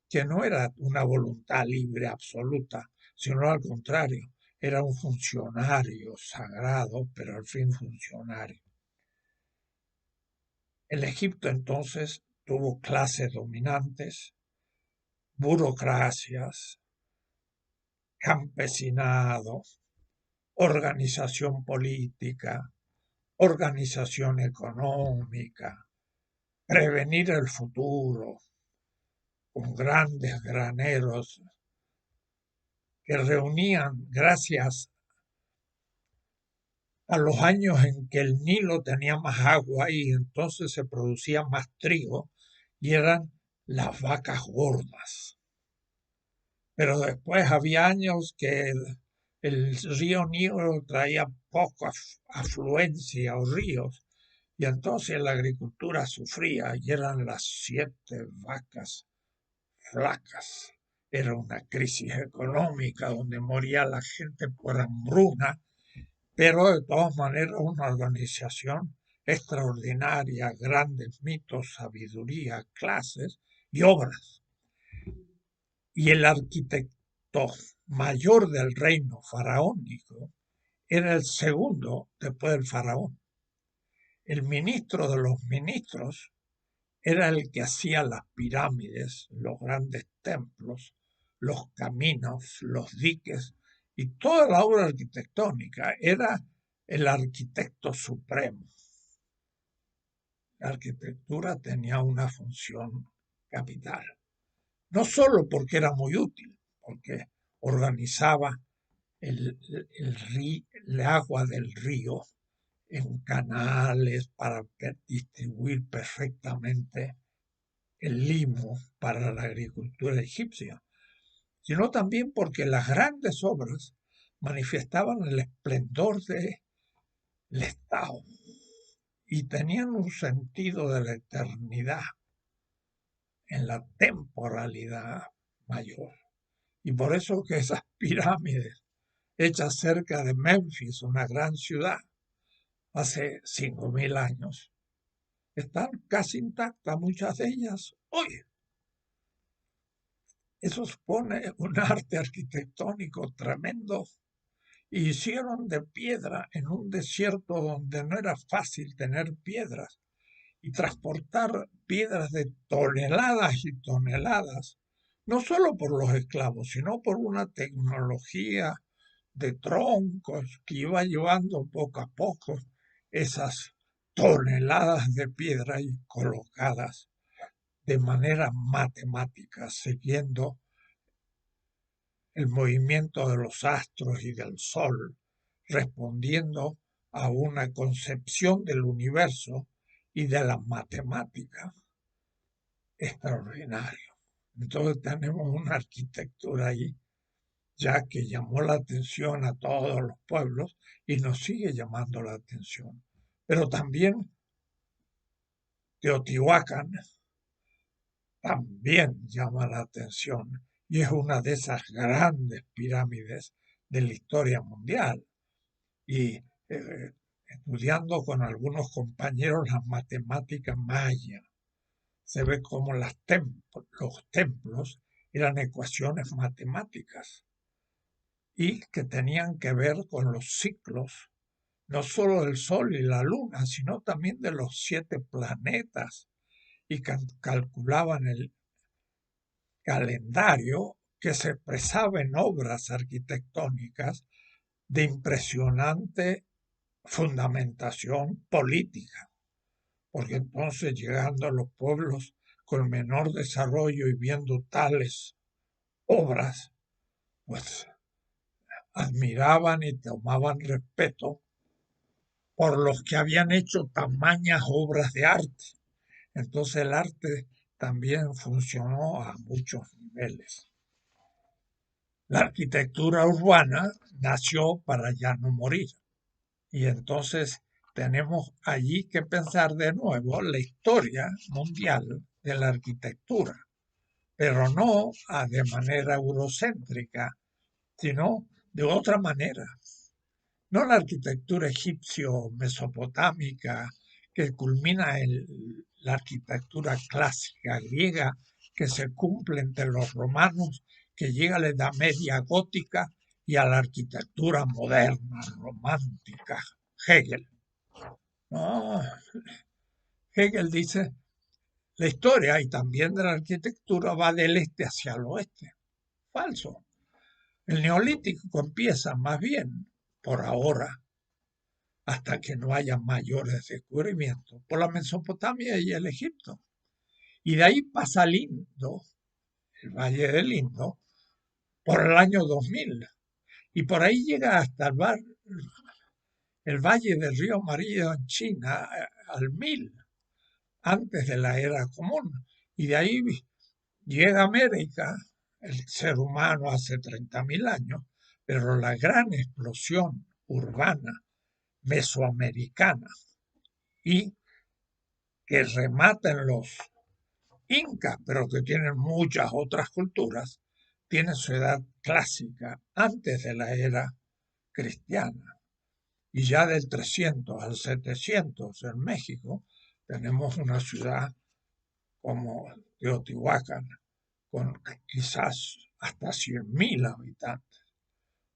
que no era una voluntad libre absoluta, sino al contrario, era un funcionario sagrado, pero al fin funcionario. El Egipto entonces tuvo clases dominantes, burocracias, campesinado, organización política, organización económica, prevenir el futuro con grandes graneros que reunían, gracias a los años en que el Nilo tenía más agua y entonces se producía más trigo, y eran las vacas gordas. Pero después había años que el río Nilo traía poca afluencia o ríos, y entonces la agricultura sufría y eran las 7 vacas flacas. Era una crisis económica donde moría la gente por hambruna, pero de todas maneras una organización extraordinaria, grandes mitos, sabiduría, clases y obras. Y el arquitecto mayor del reino faraónico era el segundo después del faraón. El ministro de los ministros era el que hacía las pirámides, los grandes templos, los caminos, los diques y toda la obra arquitectónica. Era el arquitecto supremo. La arquitectura tenía una función capital, no solo porque era muy útil, porque organizaba el agua del río en canales para distribuir perfectamente el limo para la agricultura egipcia, sino también porque las grandes obras manifestaban el esplendor del Estado y tenían un sentido de la eternidad en la temporalidad mayor. Y por eso que esas pirámides hechas cerca de Memphis, una gran ciudad, hace 5.000 años, están casi intactas muchas de ellas hoy. Eso supone un arte arquitectónico tremendo. Y hicieron de piedra en un desierto donde no era fácil tener piedras. Y transportar piedras de toneladas y toneladas, no solo por los esclavos, sino por una tecnología de troncos que iba llevando poco a poco esas toneladas de piedra y colocadas de manera matemática, siguiendo el movimiento de los astros y del sol, respondiendo a una concepción del universo y de la matemática extraordinario. Entonces tenemos una arquitectura ahí ya que llamó la atención a todos los pueblos y nos sigue llamando la atención. Pero también Teotihuacán también llama la atención y es una de esas grandes pirámides de la historia mundial. Y estudiando con algunos compañeros las matemáticas mayas, se ve como los templos eran ecuaciones matemáticas y que tenían que ver con los ciclos, no solo del Sol y la Luna, sino también de los 7 planetas, y calculaban el calendario que se expresaba en obras arquitectónicas de impresionante fundamentación política, porque entonces llegando a los pueblos con menor desarrollo y viendo tales obras, pues admiraban y tomaban respeto por los que habían hecho tamañas obras de arte. Entonces el arte también funcionó a muchos niveles. La arquitectura urbana nació para ya no morir. Y entonces tenemos allí que pensar de nuevo la historia mundial de la arquitectura, pero no de manera eurocéntrica, sino de otra manera. No la arquitectura egipcio-mesopotámica que culmina en la arquitectura clásica griega que se cumple entre los romanos, que llega a la Edad Media gótica y a la arquitectura moderna, romántica. Hegel. No, Hegel dice, la historia y también de la arquitectura va del este hacia el oeste. Falso. El neolítico empieza más bien, por ahora, hasta que no haya mayores descubrimientos, por la Mesopotamia y el Egipto. Y de ahí pasa al Indo, el Valle del Indo, por el año 2000. Y por ahí llega hasta el Valle del Río Amarillo en China al 1000, antes de la era común. Y de ahí llega a América, el ser humano hace 30.000 años, pero la gran explosión urbana mesoamericana y que remata en los incas, pero que tienen muchas otras culturas, tiene su edad clásica antes de la era cristiana. Y ya del 300 al 700 en México tenemos una ciudad como Teotihuacán, con quizás hasta 100.000 habitantes,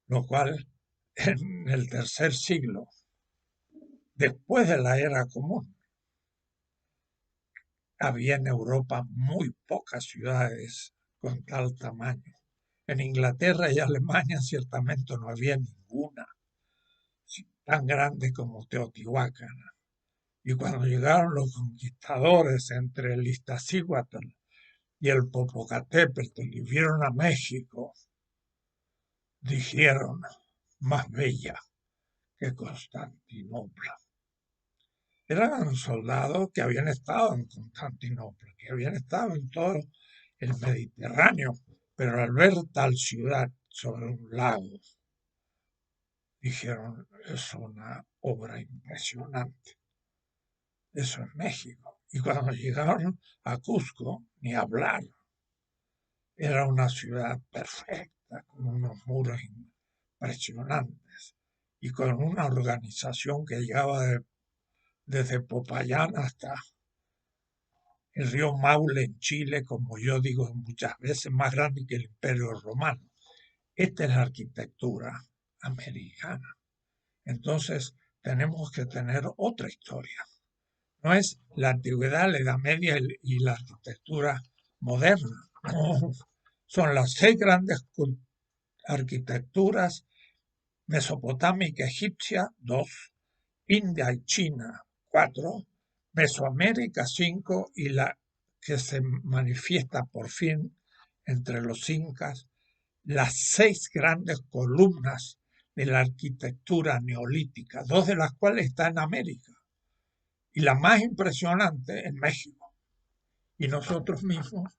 lo cual en el tercer siglo, después de la era común, había en Europa muy pocas ciudades con tal tamaño. En Inglaterra y Alemania ciertamente no había ninguna tan grande como Teotihuacán. Y cuando llegaron los conquistadores entre el Iztaccíhuatl y el Popocatépetl y vieron a México, dijeron, más bella que Constantinopla. Eran soldados que habían estado en Constantinopla, que habían estado en todo el Mediterráneo, pero al ver tal ciudad sobre un lago, dijeron, es una obra impresionante. Eso es México. Y cuando llegaron a Cusco, ni hablar. Era una ciudad perfecta, con unos muros impresionantes y con una organización que llegaba desde Popayán hasta el río Maule en Chile, como yo digo muchas veces, más grande que el Imperio Romano. Esta es la arquitectura americana. Entonces, tenemos que tener otra historia. No es la antigüedad, la Edad Media y la arquitectura moderna. No, son las 6 grandes arquitecturas mesopotámica egipcia, 2, India y China, 4, Mesoamérica, 5, y la que se manifiesta por fin entre los incas, las 6 grandes columnas de la arquitectura neolítica, 2 de las cuales están en América, y la más impresionante en México. Y nosotros mismos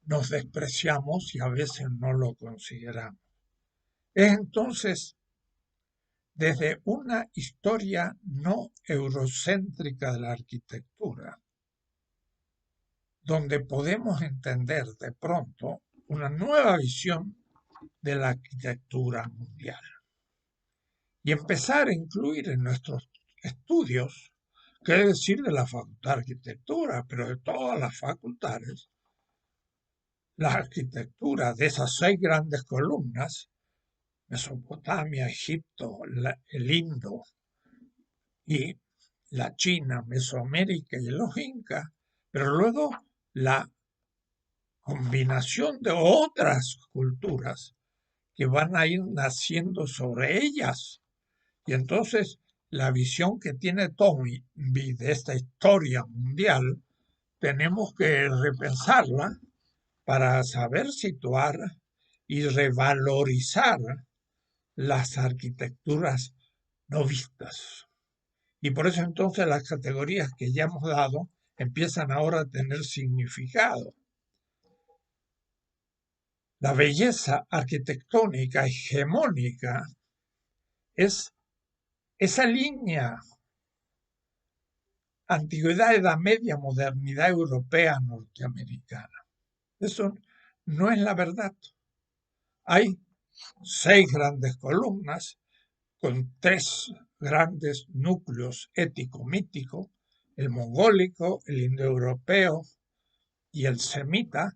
nos despreciamos y a veces no lo consideramos. Es entonces desde una historia no eurocéntrica de la arquitectura, donde podemos entender de pronto una nueva visión de la arquitectura mundial y empezar a incluir en nuestros estudios, qué decir de la Facultad de Arquitectura, pero de todas las facultades, la arquitectura de esas 6 grandes columnas, Mesopotamia, Egipto, el Indo y la China, Mesoamérica y los Incas, pero luego la combinación de otras culturas que van a ir naciendo sobre ellas. Y entonces la visión que tiene Tommy de esta historia mundial, tenemos que repensarla para saber situar y revalorizar las arquitecturas no vistas. Y por eso entonces las categorías que ya hemos dado empiezan ahora a tener significado. La belleza arquitectónica hegemónica es esa línea antigüedad, edad media, modernidad europea, norteamericana. Eso no es la verdad. Hay 6 grandes columnas con 3 grandes núcleos ético-mítico, el mongólico, el indoeuropeo y el semita,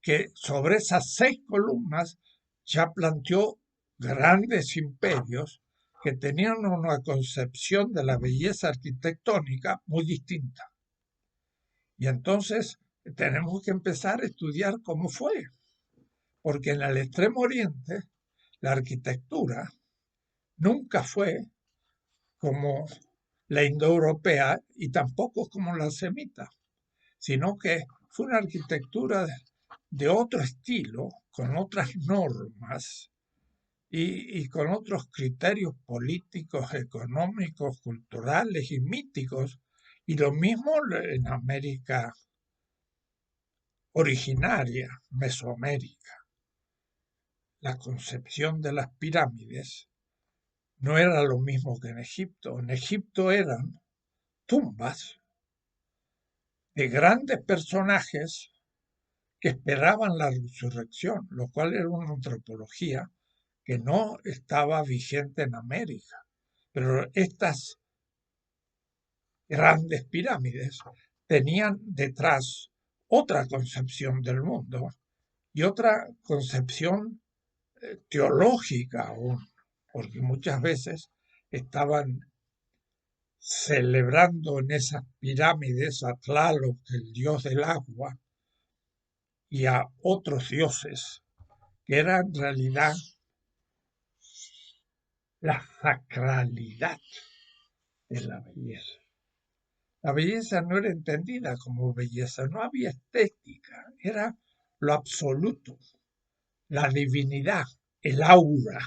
que sobre esas 6 columnas ya planteó grandes imperios que tenían una concepción de la belleza arquitectónica muy distinta. Y entonces tenemos que empezar a estudiar cómo fue, porque en el Extremo Oriente la arquitectura nunca fue como la indoeuropea y tampoco como la semita, sino que fue una arquitectura de otro estilo, con otras normas y con otros criterios políticos, económicos, culturales y míticos. Y lo mismo en América originaria, Mesoamérica. La concepción de las pirámides no era lo mismo que en Egipto. En Egipto eran tumbas de grandes personajes que esperaban la resurrección, lo cual era una antropología que no estaba vigente en América. Pero estas grandes pirámides tenían detrás otra concepción del mundo y otra concepción teológica aún, porque muchas veces estaban celebrando en esas pirámides a Tlaloc, el dios del agua, y a otros dioses, que era en realidad la sacralidad de la belleza. La belleza no era entendida como belleza, no había estética, era lo absoluto, la divinidad, el aura.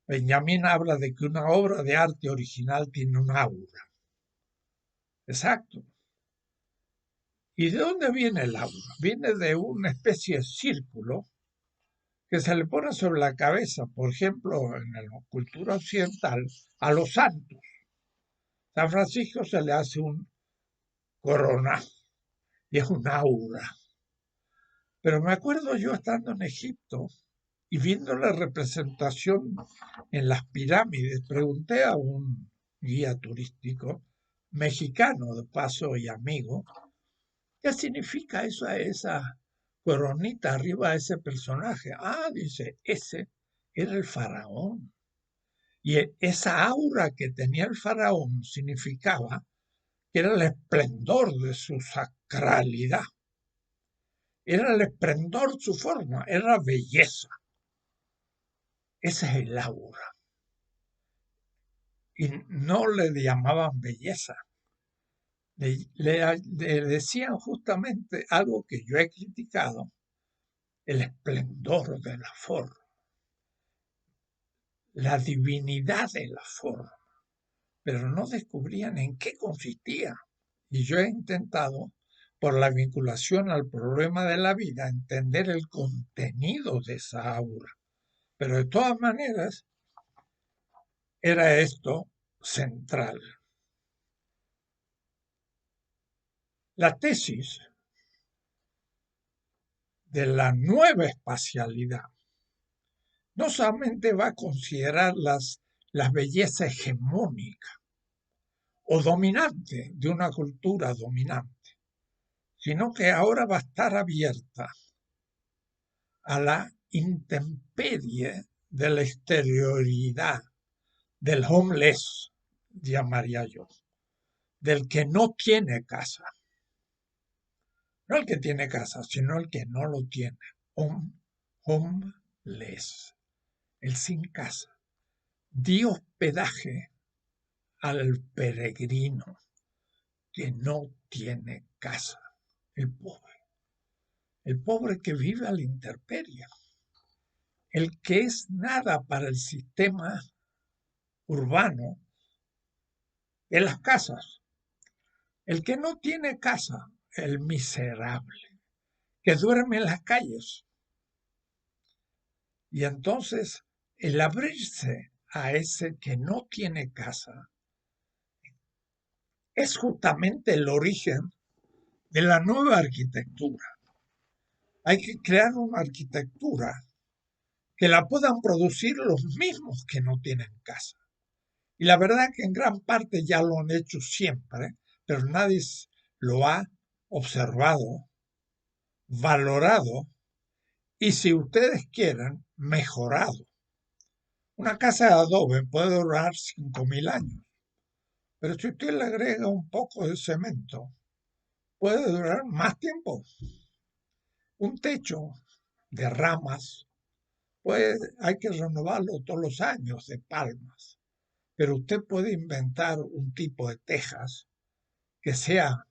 Benjamín habla de que una obra de arte original tiene un aura. Exacto. ¿Y de dónde viene el aura? Viene de una especie de círculo que se le pone sobre la cabeza, por ejemplo, en la cultura occidental, a los santos. San Francisco se le hace un corona y es un aura. Pero me acuerdo yo estando en Egipto y viendo la representación en las pirámides, pregunté a un guía turístico mexicano de paso y amigo, ¿qué significa eso, esa coronita arriba de ese personaje? Ah, dice, ese era el faraón. Y esa aura que tenía el faraón significaba que era el esplendor de su sacralidad, era el esplendor de su forma, era belleza. Ese es el aura. Y no le llamaban belleza. Le decían justamente algo que yo he criticado, el esplendor de la forma, la divinidad de la forma, pero no descubrían en qué consistía. Y yo he intentado, por la vinculación al problema de la vida, entender el contenido de esa aura. Pero de todas maneras, era esto central. La tesis de la nueva espacialidad no solamente va a considerar las bellezas hegemónicas o dominantes de una cultura dominante, sino que ahora va a estar abierta a la intemperie de la exterioridad, del homeless, llamaría yo, del que no tiene casa. No el que tiene casa, sino el que no lo tiene. Homeless, el sin casa. Di hospedaje al peregrino que no tiene casa, el pobre que vive a la intemperie, el que es nada para el sistema urbano de las casas, el que no tiene casa, el miserable, que duerme en las calles. Y entonces el abrirse a ese que no tiene casa es justamente el origen de la nueva arquitectura. Hay que crear una arquitectura que la puedan producir los mismos que no tienen casa. Y la verdad que en gran parte ya lo han hecho siempre, pero nadie lo ha observado, valorado y, si ustedes quieren, mejorado. Una casa de adobe puede durar 5.000 años, pero si usted le agrega un poco de cemento, puede durar más tiempo. Un techo de ramas, pues hay que renovarlo todos los años, de palmas, pero usted puede inventar un tipo de tejas que sea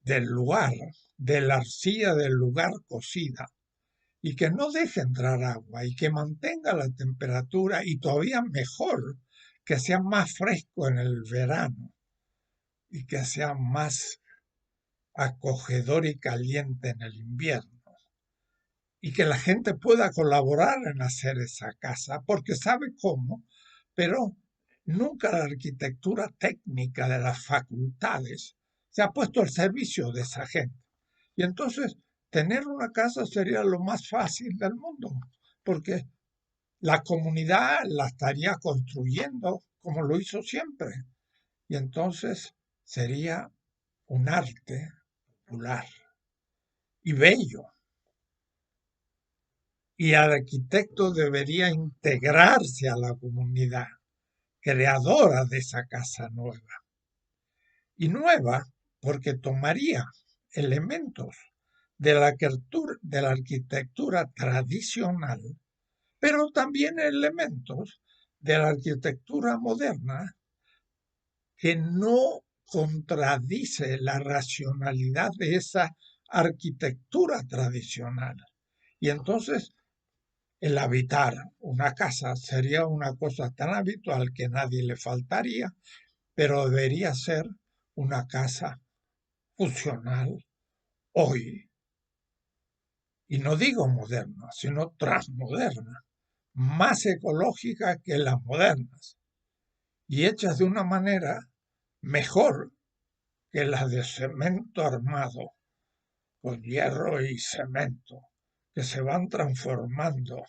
del lugar, de la arcilla del lugar cocida, y que no deje entrar agua y que mantenga la temperatura, y todavía mejor, que sea más fresco en el verano y que sea más acogedor y caliente en el invierno, y que la gente pueda colaborar en hacer esa casa porque sabe cómo, pero nunca la arquitectura técnica de las facultades se ha puesto al servicio de esa gente. Y entonces tener una casa sería lo más fácil del mundo, porque la comunidad la estaría construyendo como lo hizo siempre. Y entonces sería un arte popular y bello. Y el arquitecto debería integrarse a la comunidad creadora de esa casa nueva. Y nueva porque tomaría elementos de la arquitectura tradicional, pero también elementos de la arquitectura moderna que no contradice la racionalidad de esa arquitectura tradicional. Y entonces el habitar una casa sería una cosa tan habitual que nadie le faltaría, pero debería ser una casa funcional hoy. Y no digo moderna, sino transmoderna, más ecológica que las modernas y hechas de una manera mejor que las de cemento armado, con hierro y cemento, que se van transformando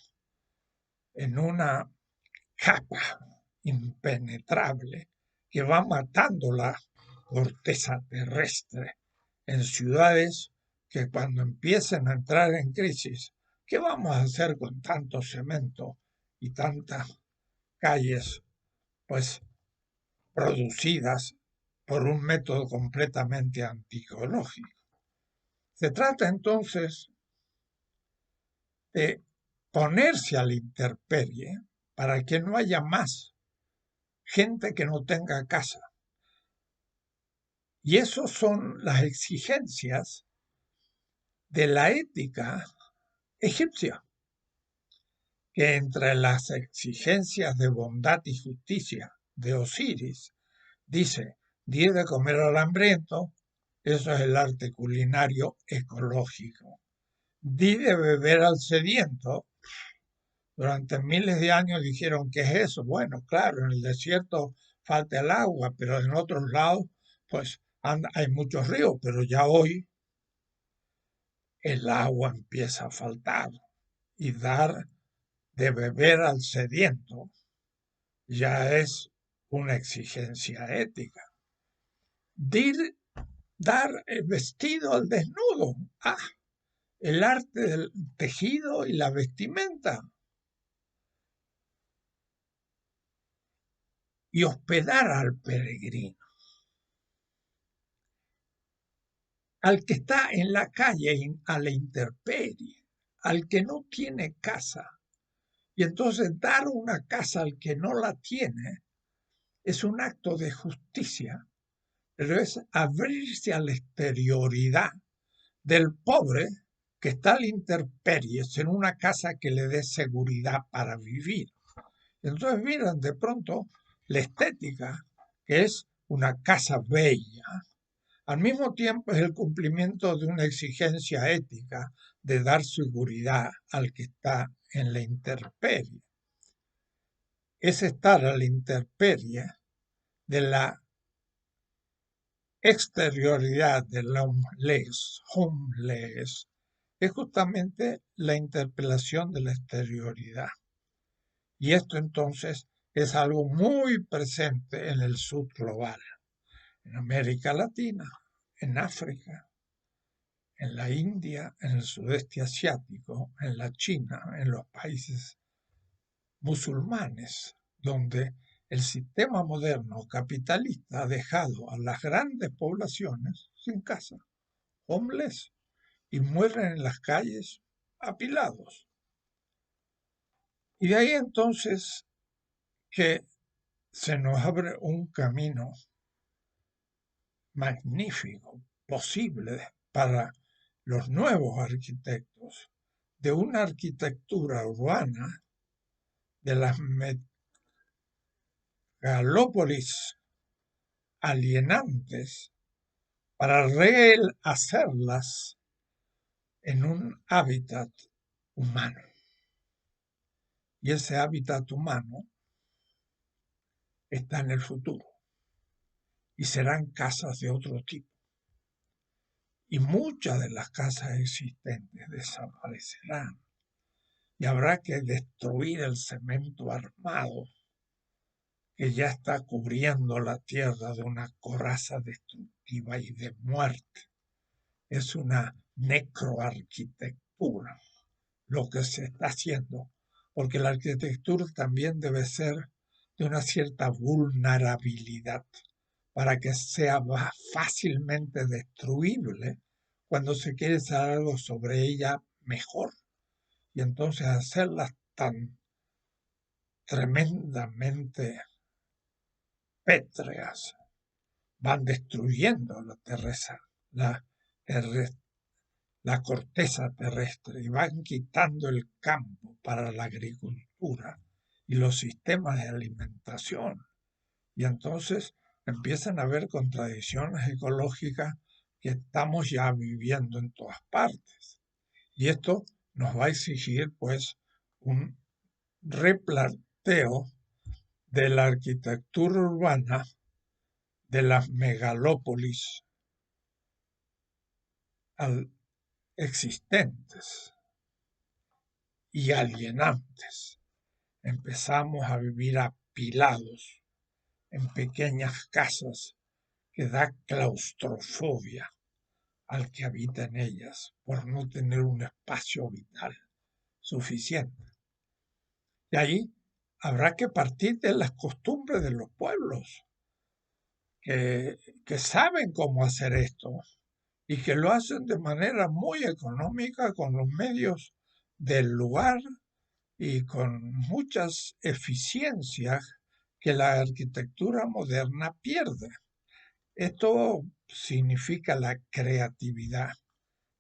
en una capa impenetrable que va matando la corteza terrestre en ciudades que, cuando empiecen a entrar en crisis, ¿qué vamos a hacer con tanto cemento y tantas calles pues producidas por un método completamente anticológico? Se trata entonces de ponerse a la intemperie para que no haya más gente que no tenga casa. Y esas son las exigencias de la ética egipcia, que entre las exigencias de bondad y justicia de Osiris dice, di de comer al hambriento, eso es el arte culinario ecológico. Di de beber al sediento. Durante miles de años dijeron, ¿qué es eso? Bueno, claro, en el desierto falta el agua, pero en otros lados, pues hay muchos ríos, pero ya hoy el agua empieza a faltar y dar de beber al sediento ya es una exigencia ética. Dar el vestido al desnudo. Ah, el arte del tejido y la vestimenta. Y hospedar al peregrino. Al que está en la calle a la intemperie, al que no tiene casa. Y entonces dar una casa al que no la tiene es un acto de justicia, pero es abrirse a la exterioridad del pobre que está a la intemperie en una casa que le dé seguridad para vivir. Entonces miran de pronto la estética, que es una casa bella, al mismo tiempo es el cumplimiento de una exigencia ética de dar seguridad al que está en la intemperie. Es estar a la intemperie de la exterioridad del homeless, es justamente la interpelación de la exterioridad. Y esto entonces es algo muy presente en el sur global, en América Latina, en África, en la India, en el sudeste asiático, en la China, en los países musulmanes, donde el sistema moderno capitalista ha dejado a las grandes poblaciones sin casa, homeless, y mueren en las calles apilados. Y de ahí entonces que se nos abre un camino magnífico, posible para los nuevos arquitectos, de una arquitectura urbana, de las megalópolis alienantes, para rehacerlas en un hábitat humano. Y ese hábitat humano está en el futuro y serán casas de otro tipo. Y muchas de las casas existentes desaparecerán y habrá que destruir el cemento armado que ya está cubriendo la tierra de una coraza destructiva y de muerte. Es una necroarquitectura lo que se está haciendo, porque la arquitectura también debe ser de una cierta vulnerabilidad para que sea fácilmente destruible cuando se quiere hacer algo sobre ella mejor. Y entonces hacerlas tan tremendamente pétreas van destruyendo la corteza terrestre y van quitando el campo para la agricultura y los sistemas de alimentación. Y entonces empiezan a haber contradicciones ecológicas que estamos ya viviendo en todas partes. Y esto nos va a exigir pues un replanteo de la arquitectura urbana de las megalópolis existentes y alienantes. Empezamos a vivir apilados en pequeñas casas que da claustrofobia al que habita en ellas por no tener un espacio vital suficiente. Y ahí habrá que partir de las costumbres de los pueblos que saben cómo hacer esto y que lo hacen de manera muy económica con los medios del lugar y con muchas eficiencias que la arquitectura moderna pierde. Esto significa la creatividad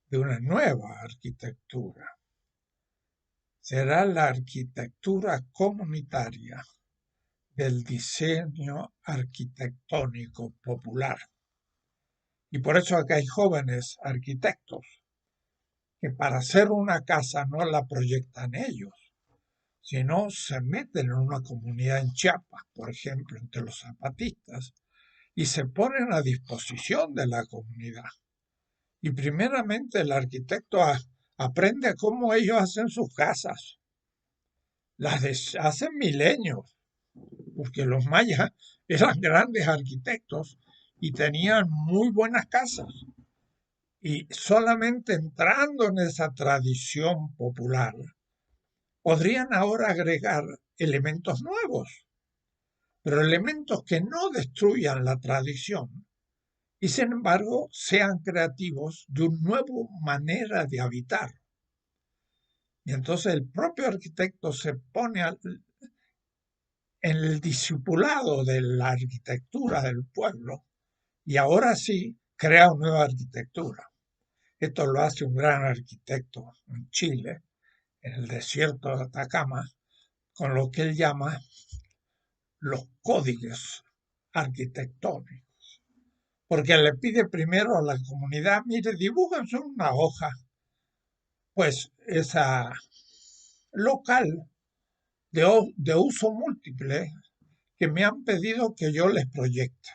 de una nueva arquitectura. Será la arquitectura comunitaria del diseño arquitectónico popular. Y por eso acá hay jóvenes arquitectos que para hacer una casa no la proyectan ellos, sino se meten en una comunidad en Chiapas, por ejemplo, entre los zapatistas, y se ponen a disposición de la comunidad. Y primeramente el arquitecto aprende cómo ellos hacen sus casas. Hacen milenios, porque los mayas eran grandes arquitectos y tenían muy buenas casas. Y solamente entrando en esa tradición popular, podrían ahora agregar elementos nuevos, pero elementos que no destruyan la tradición y sin embargo sean creativos de una nueva manera de habitar. Y entonces el propio arquitecto se pone en el discipulado de la arquitectura del pueblo y ahora sí crea una nueva arquitectura. Esto lo hace un gran arquitecto en Chile, en el desierto de Atacama, con lo que él llama los códigos arquitectónicos. Porque le pide primero a la comunidad, mire, dibújense una hoja, pues esa local de uso múltiple que me han pedido que yo les proyecte,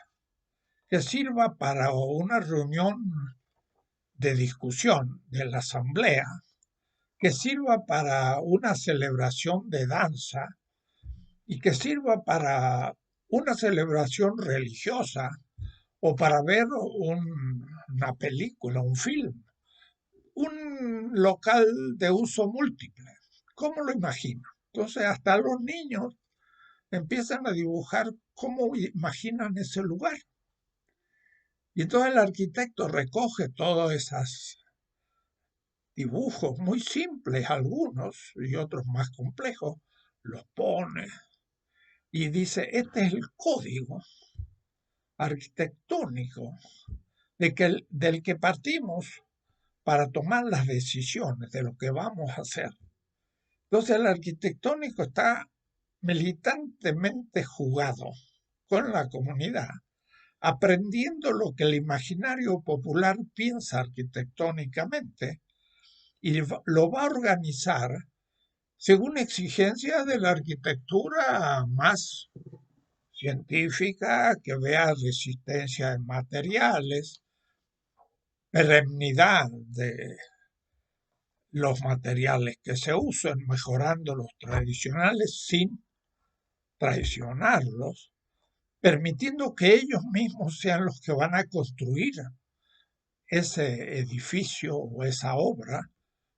que sirva para una reunión de discusión de la asamblea, que sirva para una celebración de danza y que sirva para una celebración religiosa o para ver una película, un film, un local de uso múltiple. ¿Cómo lo imagino? Entonces hasta los niños empiezan a dibujar cómo imaginan ese lugar. Y entonces el arquitecto recoge todos esos dibujos muy simples, algunos y otros más complejos, los pone y dice, este es el código arquitectónico del que partimos para tomar las decisiones de lo que vamos a hacer. Entonces el arquitectónico está militantemente jugado con la comunidad, aprendiendo lo que el imaginario popular piensa arquitectónicamente y lo va a organizar según exigencias de la arquitectura más científica, que vea resistencia de materiales, perennidad de los materiales que se usan, mejorando los tradicionales sin traicionarlos, permitiendo que ellos mismos sean los que van a construir ese edificio o esa obra,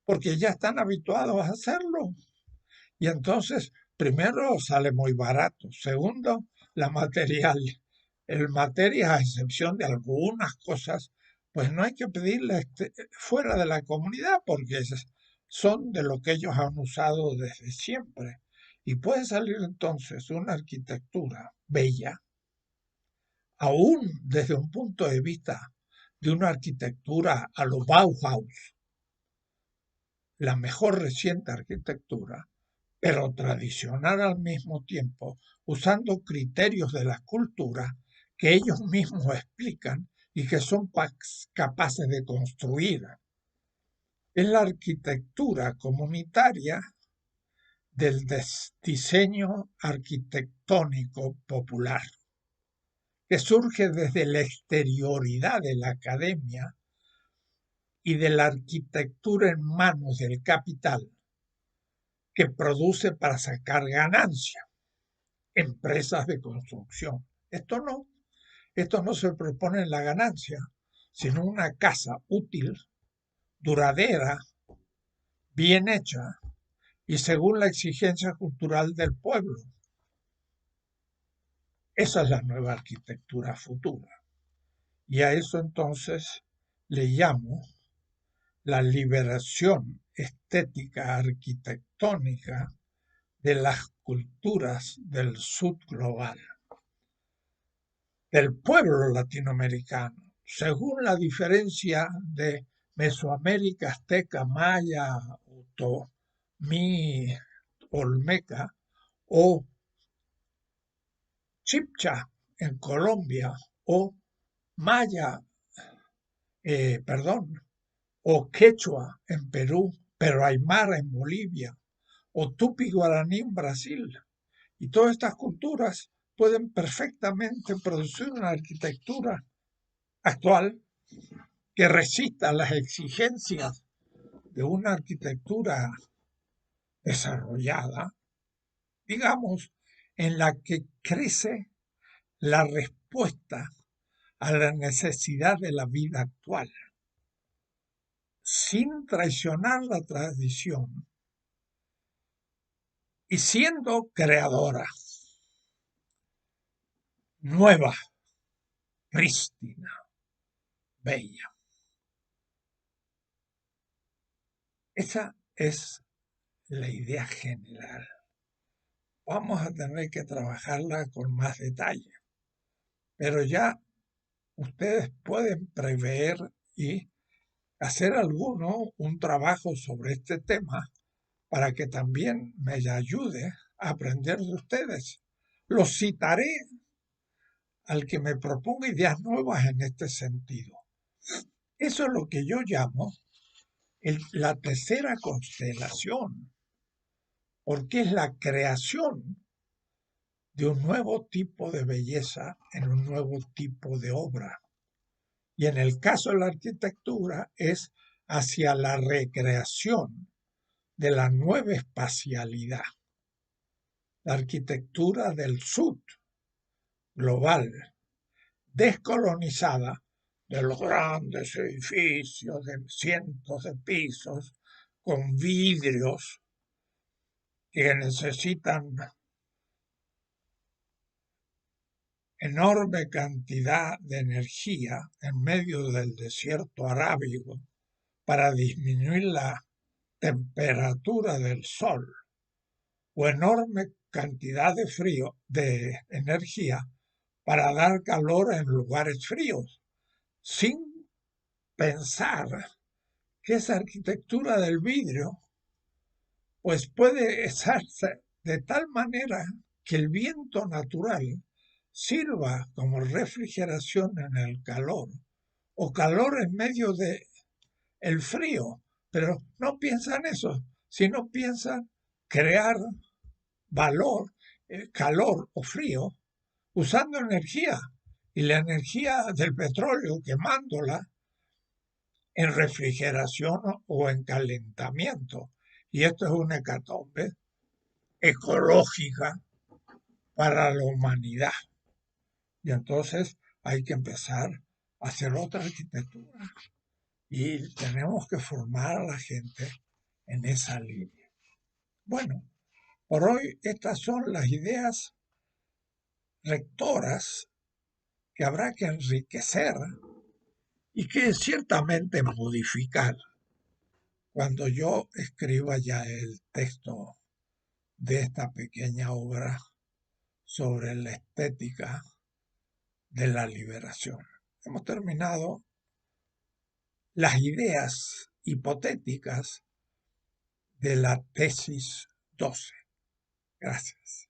porque ya están habituados a hacerlo. Y entonces, primero, sale muy barato. Segundo, la material. El material, a excepción de algunas cosas, pues no hay que pedirle fuera de la comunidad porque son de lo que ellos han usado desde siempre. Y puede salir entonces una arquitectura bella, aún desde un punto de vista de una arquitectura a lo Bauhaus, la mejor reciente arquitectura, pero tradicional al mismo tiempo, usando criterios de la cultura que ellos mismos explican y que son capaces de construir. Es la arquitectura comunitaria del diseño arquitectónico popular, que surge desde la exterioridad de la academia y de la arquitectura en manos del capital, que produce para sacar ganancia, empresas de construcción. Esto no se propone la ganancia, sino una casa útil, duradera, bien hecha y según la exigencia cultural del pueblo. Esa es la nueva arquitectura futura. Y a eso entonces le llamo la liberación estética arquitectónica de las culturas del sur global, del pueblo latinoamericano, según la diferencia de Mesoamérica, Azteca, Maya, Otomí, Olmeca o Chibcha en Colombia o Maya, perdón, o Quechua en Perú, pero Aymara en Bolivia, o Tupi Guaraní en Brasil. Y todas estas culturas pueden perfectamente producir una arquitectura actual que resista las exigencias de una arquitectura desarrollada, digamos, en la que crece la respuesta a la necesidad de la vida actual, sin traicionar la tradición y siendo creadora, nueva, prístina, bella. Esa es la idea general. Vamos a tener que trabajarla con más detalle, pero ya ustedes pueden prever y hacer un trabajo sobre este tema para que también me ayude a aprender de ustedes. Los citaré al que me proponga ideas nuevas en este sentido. Eso es lo que yo llamo la tercera constelación, porque es la creación de un nuevo tipo de belleza en un nuevo tipo de obra. Y en el caso de la arquitectura es hacia la recreación de la nueva espacialidad, la arquitectura del sur global, descolonizada de los grandes edificios de cientos de pisos con vidrios que necesitan enorme cantidad de energía en medio del desierto arábigo para disminuir la temperatura del sol o enorme cantidad de frío, de energía para dar calor en lugares fríos, sin pensar que esa arquitectura del vidrio pues puede usarse de tal manera que el viento natural sirva como refrigeración en el calor o calor en medio de el frío, pero no piensan eso, sino piensan crear valor, calor o frío usando energía y la energía del petróleo quemándola en refrigeración o en calentamiento. Y esto es una hecatombe ecológica para la humanidad. Y entonces hay que empezar a hacer otra arquitectura y tenemos que formar a la gente en esa línea. Bueno, por hoy estas son las ideas rectoras que habrá que enriquecer y que ciertamente modificar cuando yo escriba ya el texto de esta pequeña obra sobre la estética de la liberación. Hemos terminado las ideas hipotéticas de la tesis 12. Gracias.